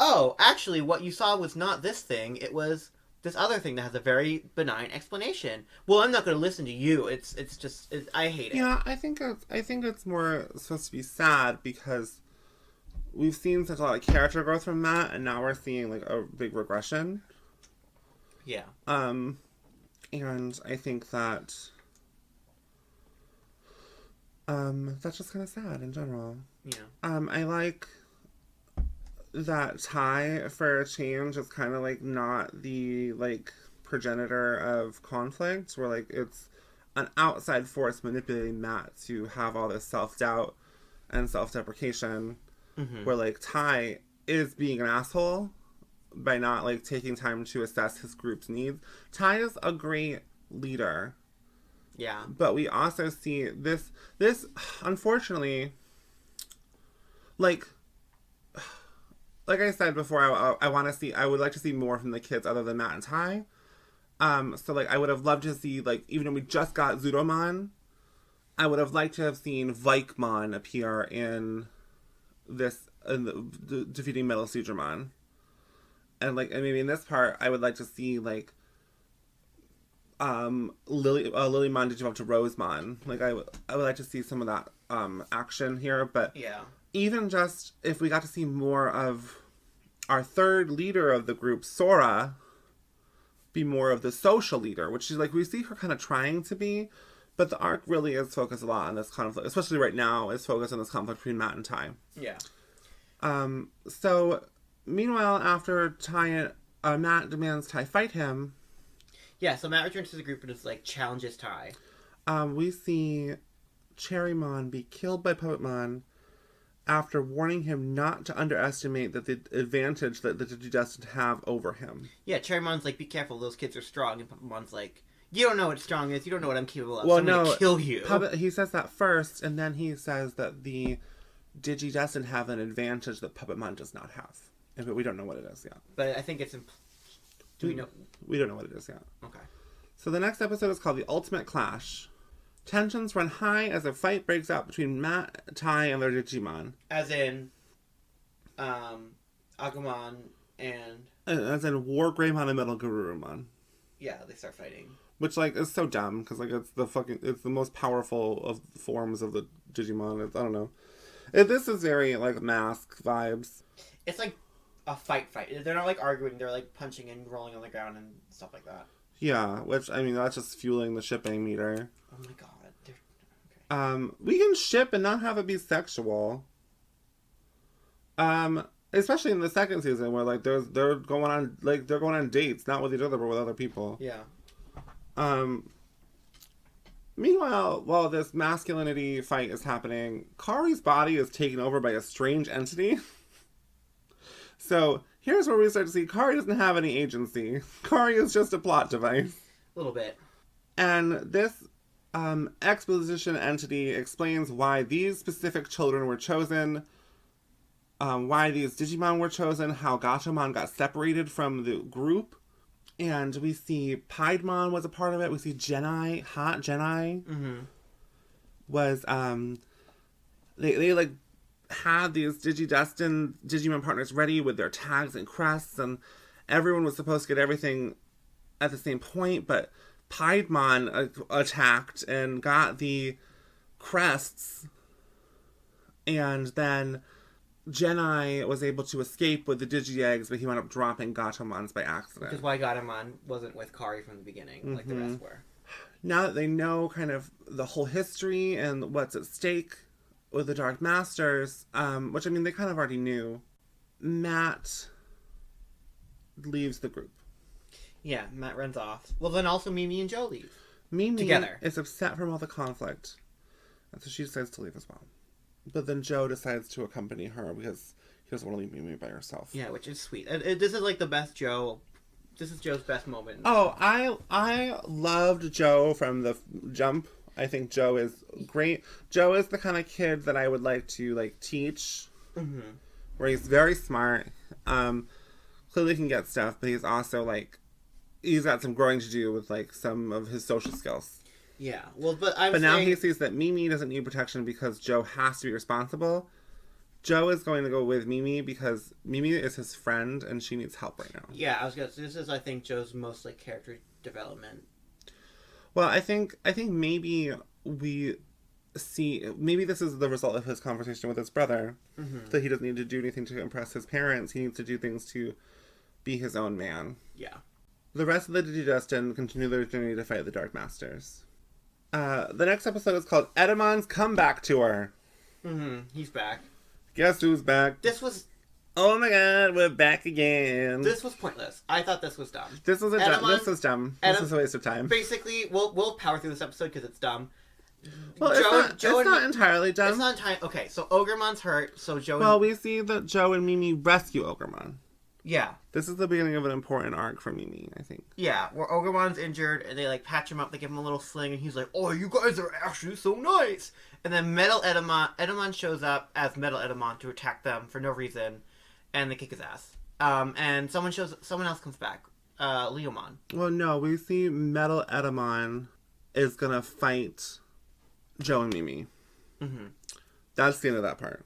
oh, actually, what you saw was not this thing. It was this other thing that has a very benign explanation. Well, I'm not going to listen to you. I hate it. Yeah, I think it's more supposed to be sad because we've seen such a lot of character growth from Matt, and now we're seeing like a big regression. Yeah. And I think that that's just kind of sad in general. Yeah. I like that Tai, for a change, is kind of like not the like progenitor of conflict, where like it's an outside force manipulating Matt to have all this self-doubt and self-deprecation, where like Tai is being an asshole by not like taking time to assess his group's needs. Tai is a great leader. Yeah. But we also see this unfortunately, like I said before, I would like to see more from the kids other than Matt and Tai. So like I would have loved to see, like, even though we just got Zudomon, I would have liked to have seen Vikemon appear in defeating Metal Sudramon. And maybe in this part, I would like to see like Lilymon Digivolve to Rosemon. Like I would like to see some of that action here, but yeah. Even just if we got to see more of our third leader of the group, Sora, be more of the social leader, which is like we see her kind of trying to be, but the arc really is focused a lot on this conflict, especially right now. It's focused on this conflict between Matt and Tai. Yeah. So meanwhile, after Matt demands Tai fight him. Yeah. So Matt returns to the group and just like challenges Tai. We see Cherrymon be killed by Puppetmon after warning him not to underestimate the advantage that the Digidestined have over him. Yeah, Cherrymon's like, be careful, those kids are strong, and Puppetmon's like, you don't know what strong is, you don't know what I'm capable of, well, so I'm gonna kill you. He says that first, and then he says that the Digidestined have an advantage that Puppetmon does not have. But we don't know what it is yet. But I think it's... Do we know? We don't know what it is yet. Okay. So the next episode is called The Ultimate Clash. Tensions run high as a fight breaks out between Matt, Tai, and their Digimon. As in, Agumon and... As in Wargreymon and Metal Garurumon. Yeah, they start fighting. Which, like, is so dumb, because, like, it's the most powerful of forms of the Digimon. I don't know. This is very, like, Mask vibes. It's like a fight. They're not, like, arguing. They're, like, punching and rolling on the ground and stuff like that. Yeah, which, I mean, that's just fueling the shipping meter. Oh my god. Okay. We can ship and not have it be sexual. Especially in the second season where, like, they're going on dates, not with each other, but with other people. Yeah. Meanwhile, while this masculinity fight is happening, Kari's body is taken over by a strange entity. So, here's where we start to see Kari doesn't have any agency. Kari is just a plot device. A little bit. And this exposition entity explains why these specific children were chosen, why these Digimon were chosen, how Gatomon got separated from the group. And we see Piedmon was a part of it. We see Hot Genai was, they like had these Digimon partners ready with their tags and crests, and everyone was supposed to get everything at the same point, but Piedmon attacked and got the crests, and then Genai was able to escape with the Digi-Eggs, but he wound up dropping Gatomon's by accident. Which is why Gatomon wasn't with Kari from the beginning, like the rest were. Now that they know kind of the whole history and what's at stake with the Dark Masters, which, I mean, they kind of already knew, Matt leaves the group. Yeah, Matt runs off. Well, then also Mimi and Joe leave. Mimi together. is upset from all the conflict, and so she decides to leave as well. But then Joe decides to accompany her because he doesn't want to leave Mimi by herself. Yeah, which is sweet. This is like the best Joe. This is Joe's best moment. Oh, I loved Joe from the jump. I think Joe is great. Joe is the kind of kid that I would like to teach, where he's very smart. Clearly can get stuff, but he's also he's got some growing to do with some of his social skills. Yeah, well, but now he sees that Mimi doesn't need protection because Joe has to be responsible. Joe is going to go with Mimi because Mimi is his friend and she needs help right now. Yeah, I was gonna say, this is, I think, Joe's most character development. Well, I think maybe we see, maybe this is the result of his conversation with his brother, that he doesn't need to do anything to impress his parents. He needs to do things to be his own man. Yeah. The rest of the Digidestined continue their journey to fight the Dark Masters. The next episode is called Edamon's Comeback Tour. He's back. Guess who's back? This was... Oh my god, we're back again. This was pointless. I thought this was dumb. This was dumb. This was a waste of time. Basically, we'll power through this episode because it's dumb. Well, it's not entirely dumb. It's not entirely... Okay, so Ogremon's hurt, so Joe... Well, we see that Joe and Mimi rescue Ogremon. Yeah. This is the beginning of an important arc for Mimi, I think. Yeah, where Ogremon's injured, and they, patch him up, they give him a little sling, and he's like, oh, you guys are actually so nice! And then Metal Edamon shows up as Metal Edamon to attack them for no reason, and they kick his ass. And someone else comes back. Leomon. Well, no, we see Metal Edamon is gonna fight Joe and Mimi. That's the end of that part.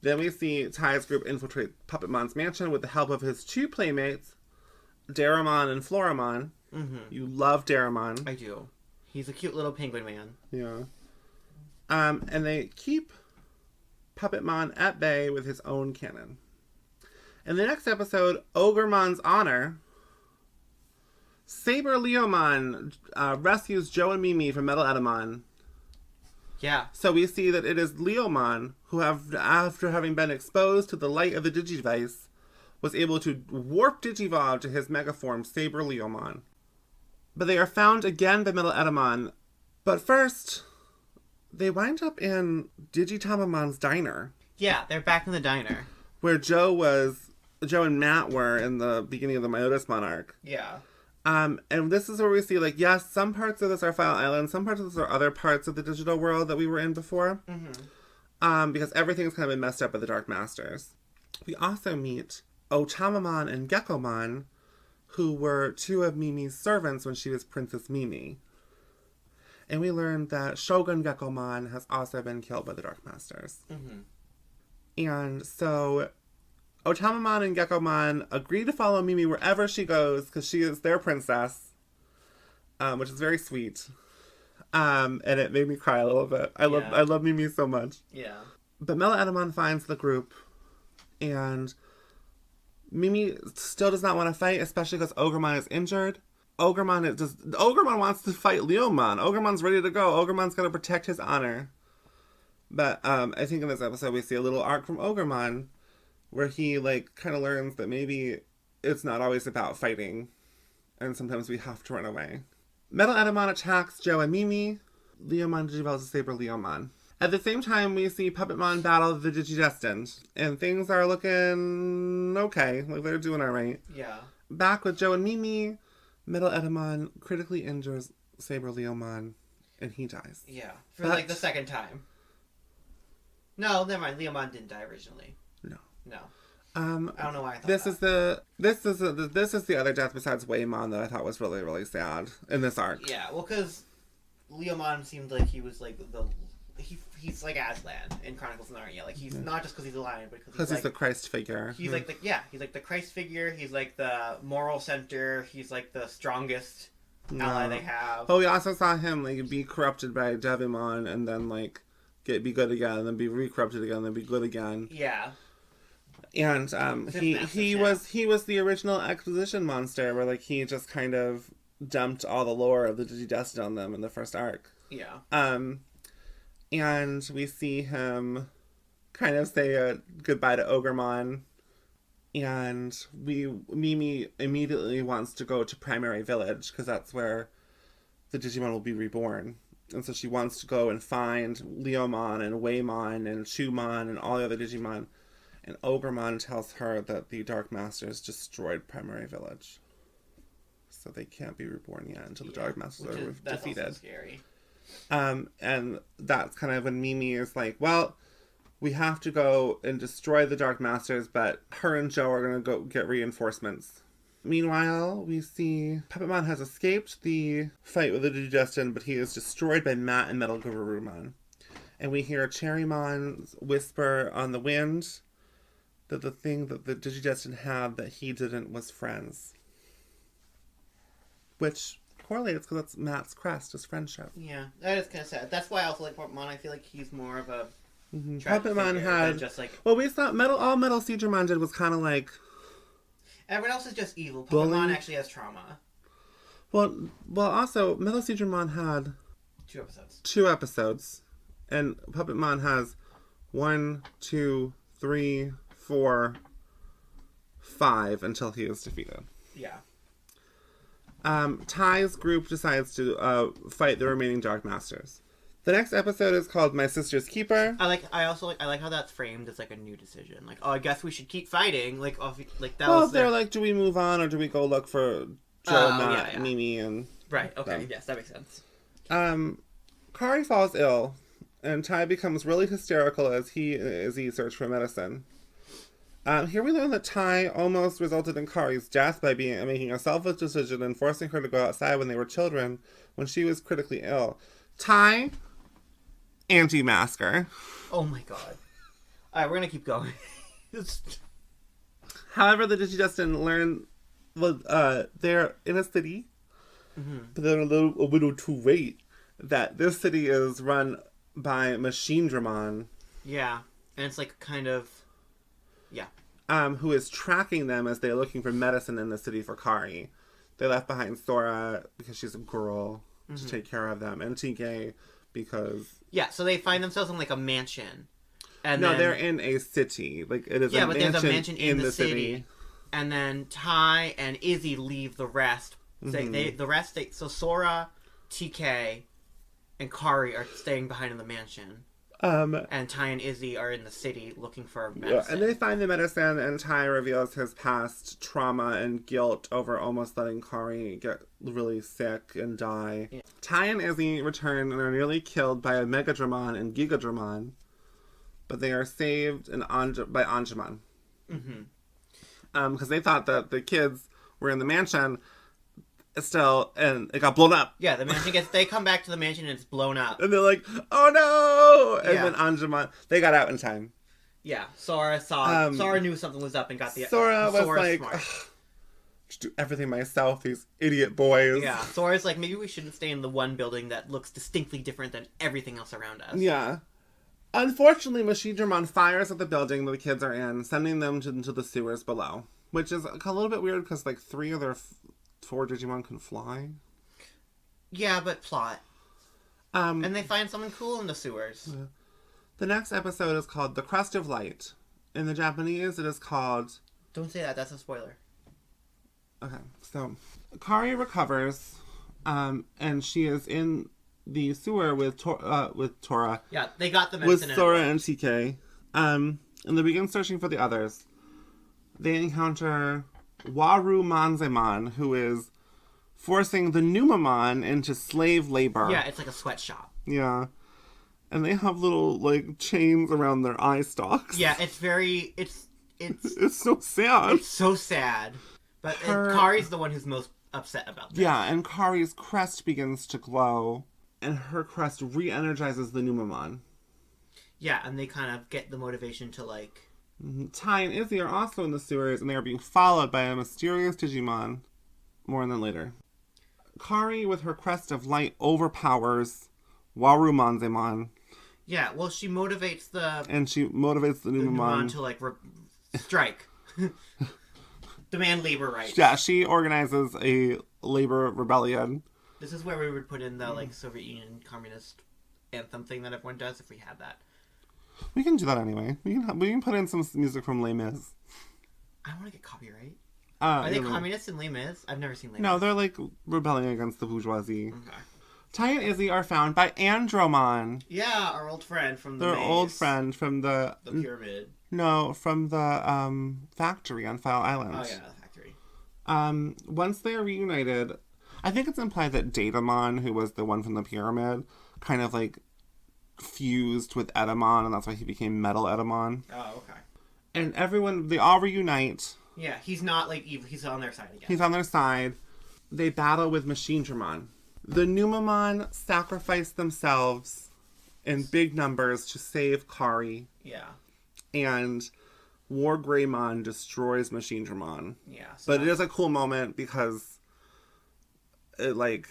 Then we see Ty's group infiltrate Puppetmon's mansion with the help of his two playmates, Daramon and Floramon. You love Daramon. I do. He's a cute little penguin man. Yeah. And they keep Puppetmon at bay with his own cannon. In the next episode, Ogremon's Honor, Saber Leomon rescues Joe and Mimi from Metal Edamon. Yeah. So we see that it is Leomon who, after having been exposed to the light of the Digivice, was able to warp Digivolve to his megaform, Saber Leomon. But they are found again by Metal Edamon. But first, they wind up in Digitamamon's diner. Yeah, they're back in the diner. Where Joe and Matt were in the beginning of the Myotismon arc. Yeah. And this is where we see, yes, some parts of this are File Island, some parts of this are other parts of the digital world that we were in before. Because everything's kind of been messed up by the Dark Masters. We also meet Otamamon and Geckomon, who were two of Mimi's servants when she was Princess Mimi. And we learned that Shogun Geckomon has also been killed by the Dark Masters. And so Otamamon and Geckomon agree to follow Mimi wherever she goes because she is their princess, which is very sweet. And it made me cry a little bit. I love Mimi so much. Yeah. But Metal Edamon finds the group, and Mimi still does not want to fight, especially because Ogremon is injured. Ogremon wants to fight Leomon. Ogremon's ready to go. Ogremon's going to protect his honor. But I think in this episode we see a little arc from Ogremon where he kind of learns that maybe it's not always about fighting, and sometimes we have to run away. Metal Edamon attacks Joe and Mimi. Leomon digivolves to Saber Leomon. At the same time, we see Puppetmon battle the Digidestined, and things are looking okay. They're doing alright. Yeah. Back with Joe and Mimi, Metal Edamon critically injures Saber Leomon, and he dies. Yeah. For the second time. No, never mind. Leomon didn't die originally. No. I don't know why I thought this is the other death besides Waymon that I thought was really, really sad in this arc. Yeah, well, because Leomon seemed like he was the he's like Aslan in Chronicles of Narnia. Like, he's not just because he's a lion, but because he's the Christ figure. He's like he's like the Christ figure. He's like the moral center. He's like the strongest ally they have. Oh, we also saw him like be corrupted by Digimon and then like be good again, and then be re-corrupted again, and then be good again. Yeah. And he was the original exposition monster, where like he just kind of dumped all the lore of the Digidestined on them in the first arc. Yeah. And we see him kind of say goodbye to Ogremon, and Mimi immediately wants to go to Primary Village because that's where the Digimon will be reborn. And so she wants to go and find Leomon and Waymon and Chumon and all the other Digimon. And Ogremon tells her that the Dark Masters destroyed Primary Village. So they can't be reborn yet until the Dark Masters are defeated. That's also scary. And that's kind of when Mimi is like, well, we have to go and destroy the Dark Masters, but her and Joe are going to go get reinforcements. Meanwhile, we see Puppetmon has escaped the fight with the Digidestined, but he is destroyed by Matt and Metal Garurumon. And we hear Cherrymon whisper on the wind that the thing that the Digidestined had that he didn't was friends. Which correlates because that's Matt's crest, his friendship. Yeah, that is kind of sad. That's why I also like Puppetmon. I feel like he's more of a Puppetmon had just like... Well, we saw all Metal Seedramon did was kind of like... Everyone else is just evil. Puppetmon actually has trauma. Well, also, Metal Seedramon had... 2 episodes. 2 episodes. And Puppetmon has 1, 2, 3, 4, 5 until he is defeated. Yeah. Ty's group decides to fight the remaining Dark Masters. The next episode is called My Sister's Keeper. I like how that's framed as like a new decision. Like, oh, I guess we should keep fighting. Like, that well, was. They're like, do we move on or do we go look for Joe, Matt, Mimi, and right? Okay, them. Yes, that makes sense. Kari falls ill, and Ty becomes really hysterical as he search for medicine. Here we learn that Ty almost resulted in Kari's death by making a selfish decision and forcing her to go outside when they were children, when she was critically ill. Ty, anti-masker. Oh my god. Alright, we're gonna keep going. However, the Digidestined learn they're in a city, but they're a little too late, that this city is run by Machinedramon. Yeah, and it's like kind of... Yeah. Who is tracking them as they're looking for medicine in the city for Kari. They left behind Sora because she's a girl to take care of them, and TK because... Yeah, so they find themselves in like a mansion. And no, then... they're in a city. Like, it is a mansion, there's a mansion in the city. And then Ty and Izzy leave the rest. So Sora, TK, and Kari are staying behind in the mansion. And Ty and Izzy are in the city looking for medicine. Yeah, and they find the medicine, and Ty reveals his past trauma and guilt over almost letting Kari get really sick and die. Yeah. Ty and Izzy return and are nearly killed by a Megadramon and Gigadramon, but they are saved by Angemon. Because they thought that the kids were in the mansion still, and it got blown up. Yeah, the mansion they come back to the mansion and it's blown up. And they're like, oh no! And then Angemon, they got out in time. Yeah, Sora knew something was up and got the... Sora was like, just do everything myself, these idiot boys. Yeah, Sora's like, maybe we shouldn't stay in the one building that looks distinctly different than everything else around us. Yeah. Unfortunately, Machinedramon fires at the building the kids are in, sending them into the sewers below. Which is a little bit weird because, like, 3 of their 4 Digimon can fly. Yeah, but plot. And they find something cool in the sewers. Yeah. The next episode is called The Crust of Light. In the Japanese, it is called... Don't say that, that's a spoiler. Okay, so Kari recovers, and she is in the sewer with Tora. Yeah, they got the medicine. With Sora and TK. And they begin searching for the others. They encounter Waru Manzemon, who is forcing the Numamon into slave labor. Yeah, it's like a sweatshop. Yeah. And they have little, like, chains around their eye stalks. Yeah, it's very... It's so sad. It's so sad. But Kari's the one who's most upset about this. Yeah, and Kari's crest begins to glow. and her crust re-energizes the Numamon. Yeah, and they kind of get the motivation to, like... Ty and Izzy are also in the sewers, and they are being followed by a mysterious Digimon. More on that later. Kari, with her Crust of Light, overpowers Warumanzemon. Yeah, well, she motivates the... And she motivates the Numamon to, like, strike. Demand labor rights. Yeah, she organizes a labor rebellion. This is where we would put in the, like, Soviet Union communist anthem thing that everyone does if we had that. We can do that anyway. We can put in some music from Les Mis. I want to get copyright. Are they communists in Les Mis? I've never seen Les Mis. No, they're like rebelling against the bourgeoisie. Okay. Ty and Izzy are found by Andromon. Yeah, our old friend from the Their maze. old friend from the pyramid. No, from the factory on Foul Island. Oh yeah, the factory. Once they are reunited, I think it's implied that Datamon, who was the one from the pyramid, kind of like fused with Edamon, and that's why he became Metal Edamon. Oh, okay. And they all reunite. Yeah, he's not like evil. He's on their side again. He's on their side. They battle with Machinedramon. The Numamon sacrifice themselves in big numbers to save Kari. Yeah. And War Greymon destroys Machinedramon. Yeah. But it is a cool moment because it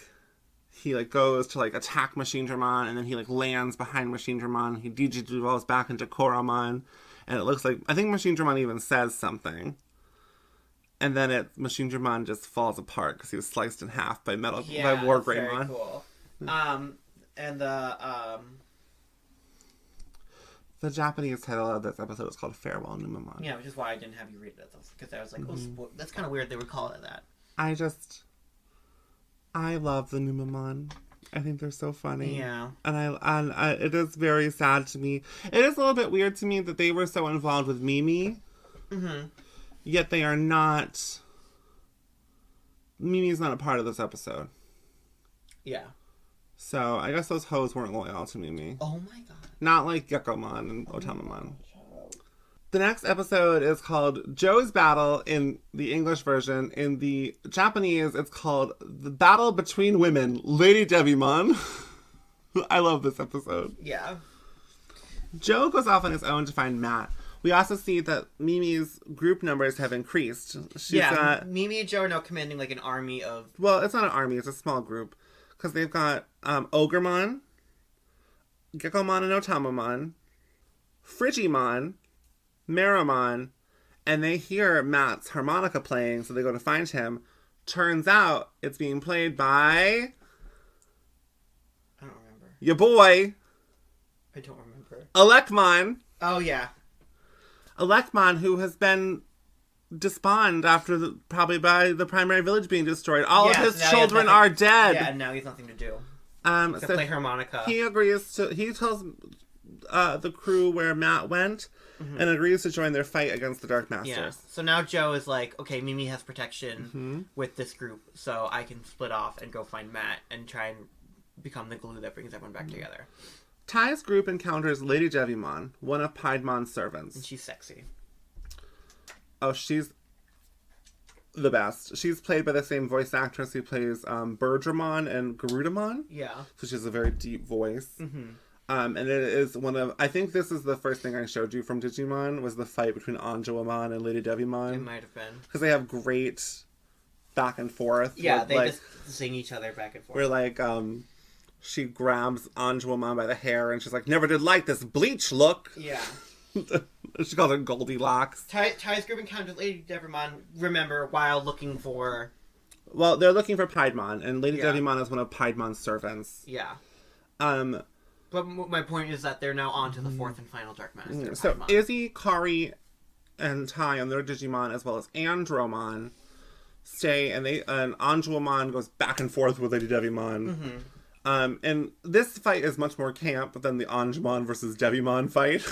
he goes to attack Machinedramon, and then he lands behind Machinedramon. He devolves back into Koromon, and it looks like, I think Machinedramon even says something. And then Machinedramon just falls apart because he was sliced in half by War Greymon. Very cool. And the Japanese title of this episode is called Farewell Numamon. Yeah, which is why I didn't have you read it, because I was like, that's kind of weird they would call it that. I love the Numamon. I think they're so funny. Yeah. And I it is very sad to me. It is a little bit weird to me that they were so involved with Mimi. Mm-hmm. Yet they are not... Mimi's not a part of this episode. Yeah. So, I guess those hoes weren't loyal to Mimi. Oh my god. Not like Gekomon and Otamamon. The next episode is called Joe's Battle in the English version. In the Japanese, it's called The Battle Between Women, Lady Devimon. I love this episode. Yeah. Joe goes off on his own to find Matt. We also see that Mimi's group numbers have increased. Mimi and Joe are now commanding an army of... Well, it's not an army, it's a small group. Because they've got Ogremon, Gekomon and Otamamon, Frigimon, Meramon, and they hear Matt's harmonica playing, so they go to find him. Turns out it's being played by... I don't remember. Your boy. I don't remember. Elecmon. Oh, yeah. Elecmon, who has been despawned after probably by the primary village being destroyed. All of his children are dead. Yeah, and now he has nothing to do. So play harmonica. He tells the crew where Matt went, and agrees to join their fight against the Dark Masters. Yeah. So now Joe is like, okay, Mimi has protection with this group, so I can split off and go find Matt and try and become the glue that brings everyone back together. Ty's group encounters Lady Devimon, one of Piedmon's servants. And she's sexy. Oh, she's the best. She's played by the same voice actress who plays Birdramon and Garudamon. Yeah. So she has a very deep voice. Mm-hmm. And it is I think this is the first thing I showed you from Digimon, was the fight between Anjouamon and Lady Devimon. It might have been. Because they have great back and forth. Yeah, they just sing each other back and forth. Where, she grabs Anjouamon by the hair and she's like, never did like this bleach look. Yeah. She calls her Goldilocks. Ty's group encounters Lady Devimon, remember, while looking for... Well, they're looking for Piedmon, and Lady Devimon is one of Piedmon's servants. Yeah. But my point is that they're now on to the fourth and final Dark Master. So Piedmon. Izzy, Kari, and Ty and their Digimon, as well as Andromon, stay, and Anjouamon goes back and forth with Lady Devimon. Mm-hmm. And this fight is much more camp than the Anjouamon versus Devimon fight.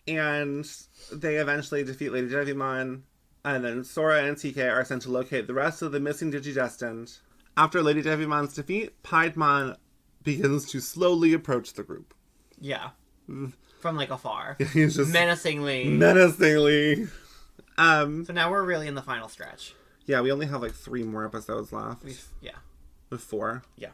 And they eventually defeat Lady Devimon, and then Sora and TK are sent to locate the rest of the missing Digidestined. After Lady Devimon's defeat, Piedmon begins to slowly approach the group. Yeah. From afar. He's just menacingly. So now we're really in the final stretch. Yeah, we only have 3 more episodes left. Yeah. With 4. Yeah.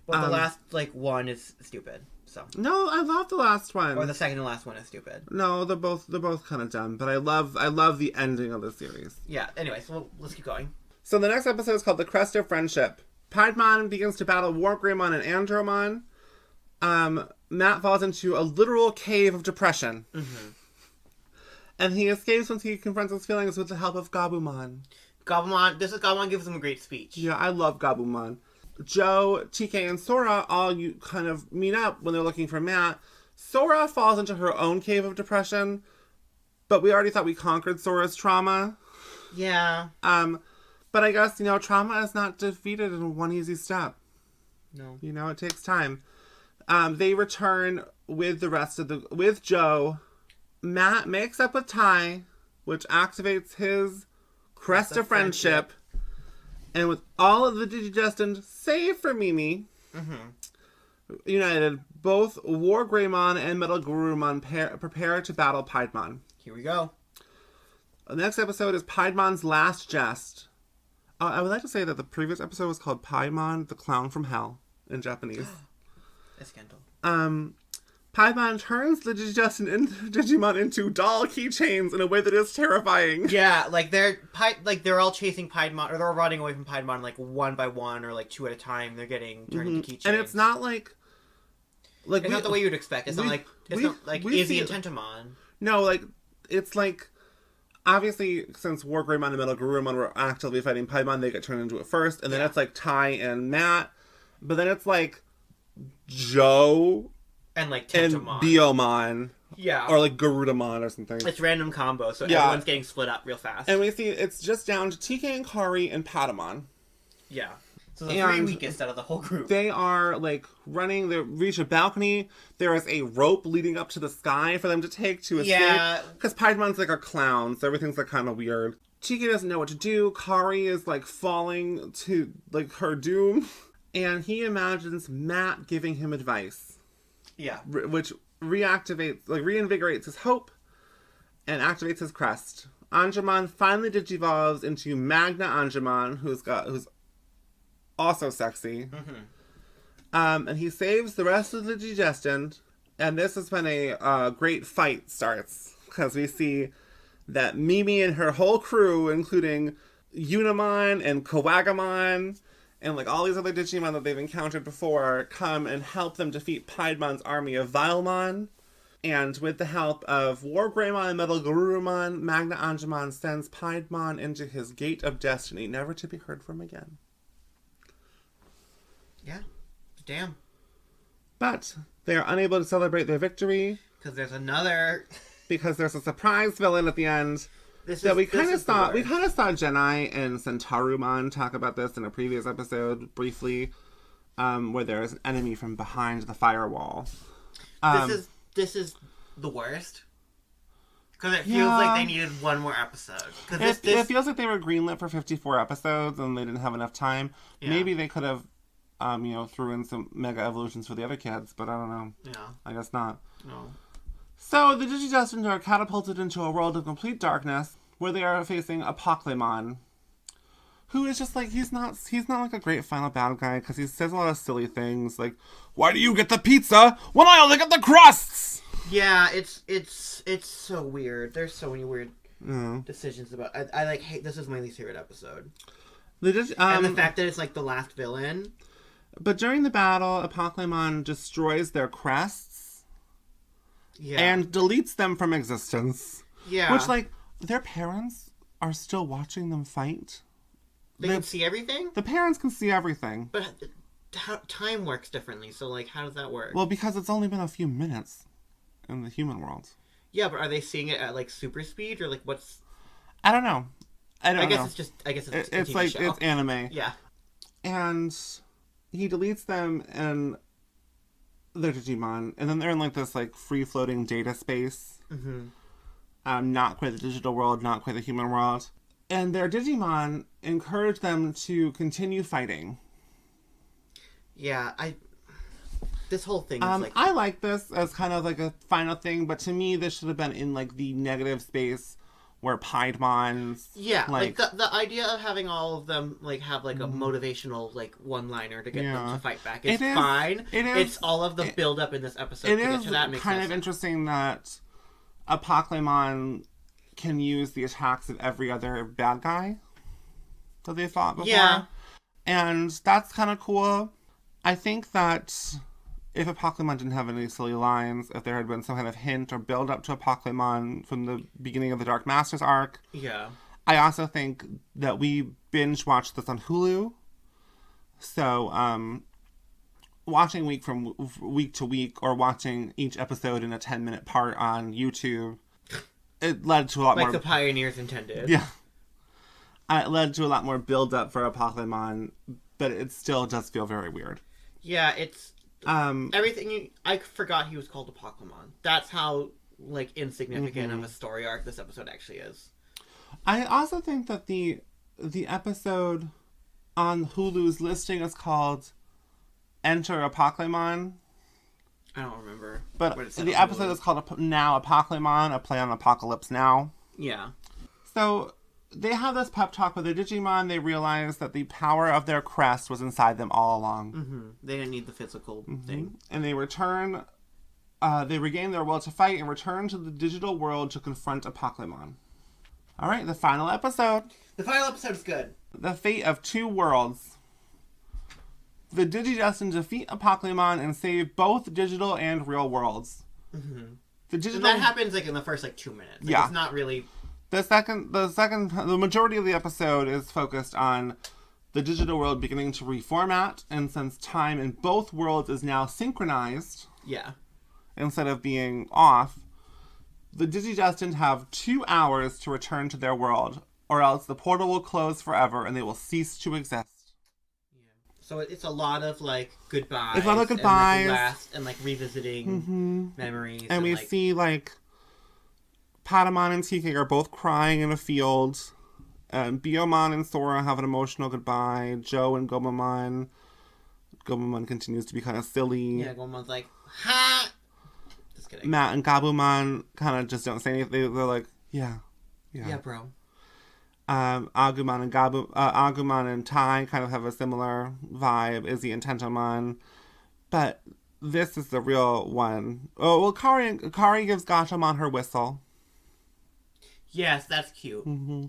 Well, the last one is stupid. So no, I love the last one. Or the second to last one is stupid. No, they're both kind of dumb. But I love the ending of the series. Yeah. Anyway, so let's keep going. So the next episode is called The Crust of Friendship. Piedmon begins to battle Wargreymon and Andromon. Matt falls into a literal cave of depression. Mm-hmm. And he escapes once he confronts his feelings with the help of Gabumon. Gabumon gives him a great speech. Yeah, I love Gabumon. Joe, TK, and Sora all kind of meet up when they're looking for Matt. Sora falls into her own cave of depression, but we already thought we conquered Sora's trauma. Yeah. But I guess, trauma is not defeated in one easy step. No. It takes time. They return with with Joe. Matt makes up with Ty, which activates his Crest of Friendship. And with all of the Digidestined, save for Mimi, united, both Wargreymon and Metal Garurumon prepare to battle Piedmon. Here we go. The next episode is Piedmon's Last Jest. I would like to say that the previous episode was called Piedmon, the Clown from Hell, in Japanese. Escandal. Piedmon turns the Digimon into doll keychains in a way that is terrifying. Yeah, they're all chasing Piedmon, or they're running away from Piedmon one by one, or two at a time. They're getting turned into keychains. And it's not it's not the way you would expect. It's not like Izzy and Tentomon. No, it's obviously, since Wargreymon and Metal Garurumon were actively fighting Piedmon, they get turned into it first, and then it's Ty and Matt, but then it's Joe and Tentomon. And Biomon. Yeah. Or Garudamon or something. It's random combo, so everyone's getting split up real fast. And we see it's just down to TK and Kari and Patamon. Yeah. So the three weakest out of the whole group. They are running, they reach a balcony. There is a rope leading up to the sky for them to take to escape. Yeah. Because Piemon's a clown, so everything's kind of weird. TK doesn't know what to do. Kari is falling to her doom. And he imagines Matt giving him advice. Yeah. Which reinvigorates his hope and activates his crest. Angemon finally digivolves into Magna Angemon, who's also sexy. Mm-hmm. And he saves the rest of the Digidestined. And this is when a great fight starts. Because we see that Mimi and her whole crew, including Unimon and Kawagamon, and all these other Digimon that they've encountered before, come and help them defeat Piedmon's army of Vilemon. And with the help of Wargreymon and Metal Garurumon, Magna Angemon sends Piedmon into his Gate of Destiny, never to be heard from again. Yeah. Damn. But they are unable to celebrate their victory. Because there's a surprise villain at the end. We kind of saw Genai and Centarumon talk about this in a previous episode briefly, where there's an enemy from behind the firewall. This is the worst. Because it feels like they needed one more episode. It feels like they were greenlit for 54 episodes and they didn't have enough time. Yeah. Maybe they could have, threw in some mega evolutions for the other kids, but I don't know. Yeah. I guess not. No. So, the Digidestined are catapulted into a world of complete darkness, where they are facing Apoclymon, who is just he's not a great final bad guy, because he says a lot of silly things, why do you get the pizza when I only get the crusts? Yeah, it's so weird. There's so many weird decisions about I hate this is my least favorite episode. And the fact that it's the last villain. But during the battle, Apoclymon destroys their crests. Yeah. And deletes them from existence. Yeah. Which, their parents are still watching them fight. They can see everything? The parents can see everything. But time works differently, so, how does that work? Well, because it's only been a few minutes in the human world. Yeah, but are they seeing it at, super speed, or, what's... I don't know. I guess it's a it's TV show. It's anime. Yeah. And he deletes them and their Digimon, and then they're in this free-floating data space. Mm-hmm. Not quite the digital world, not quite the human world. And their Digimon encourage them to continue fighting. Yeah, this whole thing is I like this as kind of a final thing, but to me this should have been in the negative space where Piedmon's... Yeah, like the idea of having all of them like have like a motivational like one-liner to get them to fight back is fine. It's all of the build-up in this episode to get to that makes kind no of sense. Interesting that Apocalypse can use the attacks of every other bad guy that they fought before. Yeah. And that's kind of cool. I think that if Apocalypse didn't have any silly lines, if there had been some kind of hint or build up to Apocalypse from the beginning of the Dark Masters arc. Yeah. I also think that we binge watched this on Hulu. So, watching week to week or watching each episode in a 10-minute part on YouTube, it led to a lot more... Like the pioneers intended. Yeah. It led to a lot more build-up for Apocalypse, but it still does feel very weird. Yeah, it's... everything... I forgot he was called Apocalypse. That's how, like, insignificant of a story arc this episode actually is. I also think that the episode on Hulu's listing is called Enter Apocalypse. I don't remember. But the episode is called Now Apocalypse, a play on Apocalypse Now. Yeah. So they have this pep talk with their Digimon. They realize that the power of their crest was inside them all along. Mm-hmm. They didn't need the physical thing. And they return... they regain their will to fight and return to the digital world to confront Apocalypse. All right, the final episode. The final episode is good. The fate of two worlds. The Digidestined defeat Apocalypse and save both digital and real worlds. Mm-hmm. The digital... And that happens like in the first 2 minutes. Like, it's not really... The majority of the episode is focused on the digital world beginning to reformat, and since time in both worlds is now synchronized, instead of being off, the Digidestined have 2 hours to return to their world, or else the portal will close forever and they will cease to exist. So it's a lot of, like, goodbyes. It's a lot of goodbyes. And, like, revisiting memories. And we see, like, Patamon and TK are both crying in a field. Biomon and Sora have an emotional goodbye. Joe and Gomamon. Gomamon continues to be kind of silly. Yeah, Gomamon's like, ha! Just kidding. Matt and Gabumon kind of just don't say anything. They're like, yeah. Yeah, bro. Agumon and Tai kind of have a similar vibe. Izzy and Tentomon. But this is the real one. Oh, well, Kari gives Gatomon her whistle. Yes, that's cute. Mm-hmm.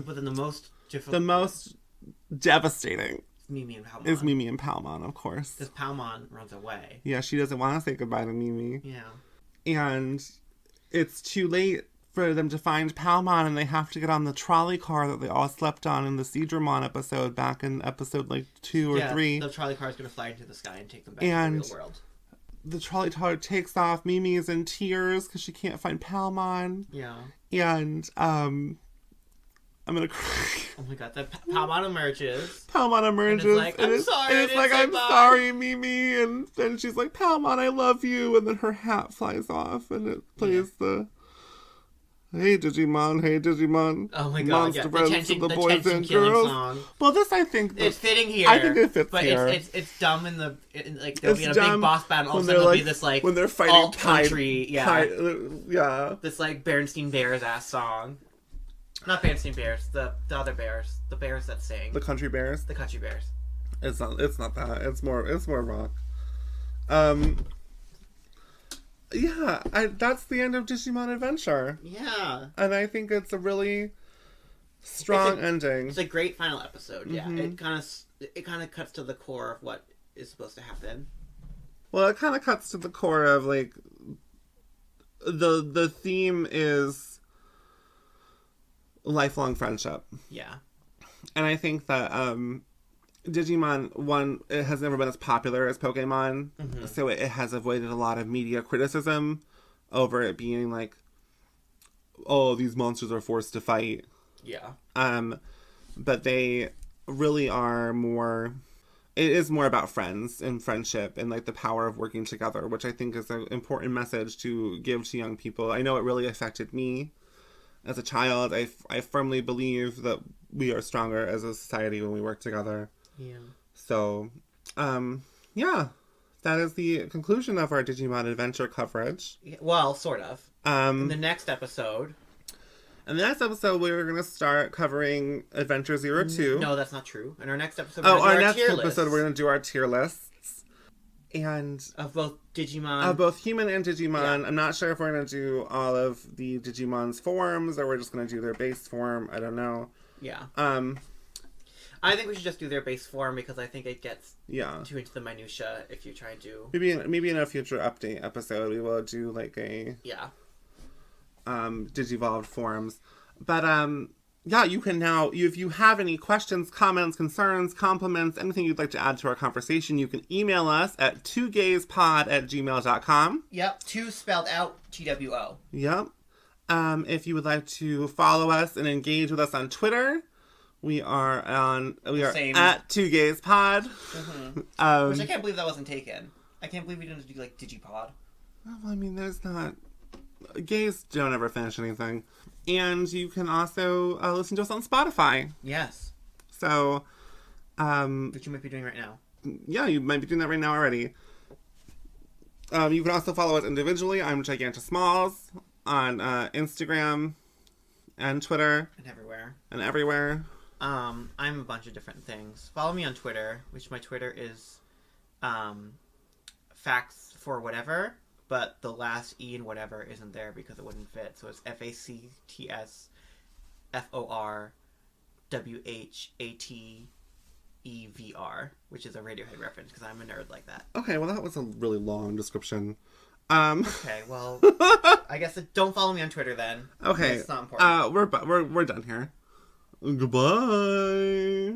But then the most difficult... The most devastating... Is Mimi and Palmon, of course. Because Palmon runs away. Yeah, she doesn't want to say goodbye to Mimi. Yeah. And it's too late for them to find Palmon, and they have to get on the trolley car that they all slept on in the Seedramon episode back in episode, 2 or 3. The trolley car is going to fly into the sky and take them back to the real world. The trolley car takes off. Mimi is in tears because she can't find Palmon. Yeah. And, I'm gonna cry. Oh my god, Palmon emerges. Palmon emerges. And it's like, I'm sorry, Mimi. And then she's like, Palmon, I love you. And then her hat flies off and it plays the Hey Digimon. Oh my god, Monster friends to the boys and killing girls. Song. Well, this I think... It's fitting here. I think it fits here. But it's dumb in the... they'll be in a big boss battle. All of a sudden there'll be this, when they're fighting alt-country... Yeah. This, Berenstain Bears-ass song. Not Berenstain Bears. The other bears. The bears that sing. The country bears? The country bears. It's not that. It's more rock. Yeah, that's the end of Digimon Adventure. Yeah. And I think it's a really strong ending. It's a great final episode, yeah. Mm-hmm. It kind of cuts to the core of what is supposed to happen. Well, it kind of cuts to the core of, the theme is lifelong friendship. Yeah. And I think that, Digimon, one, it has never been as popular as Pokemon, so it has avoided a lot of media criticism over it being oh, these monsters are forced to fight. Yeah. But they really are more... It is more about friends and friendship and, the power of working together, which I think is an important message to give to young people. I know it really affected me as a child. I firmly believe that we are stronger as a society when we work together. Yeah. So, yeah, that is the conclusion of our Digimon Adventure coverage. Well, sort of. In the next episode... In the next episode, we're going to start covering Adventure 02. No, that's not true. In our next episode, our next episode, we're going to do our tier lists. And of both Digimon. Of both human and Digimon. Yeah. I'm not sure if we're going to do all of the Digimon's forms, or we're just going to do their base form. I don't know. Yeah. I think we should just do their base form because I think it gets too into the minutia if you try to... Maybe in a future update episode we will do like a... Yeah. Digivolved forms. But, you can now... If you have any questions, comments, concerns, compliments, anything you'd like to add to our conversation, you can email us at TwoGaysPod@gmail.com. Yep. 2 spelled out TWO. Yep. If you would like to follow us and engage with us on Twitter... We are at TwoGaysPod. Mm-hmm. Which I can't believe that wasn't taken. I can't believe we didn't do like Digipod. Well, I mean, there's not... Gays don't ever finish anything. And you can also listen to us on Spotify. Yes. So, which you might be doing right now. Yeah, you might be doing that right now already. You can also follow us individually. I'm Gigantismalls on Instagram and Twitter. And everywhere. I'm a bunch of different things. Follow me on Twitter, which my Twitter is facts for whatever, but the last E in whatever isn't there because it wouldn't fit. So it's FACTSFORWHATEVR, which is a Radiohead reference because I'm a nerd like that. Okay, well that was a really long description. Okay, well, I guess don't follow me on Twitter then. Okay, it's not important. We're done here. Goodbye.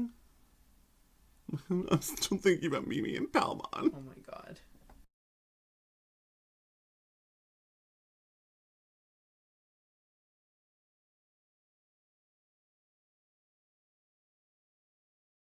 I'm still thinking about Mimi and Palmon. Oh my god.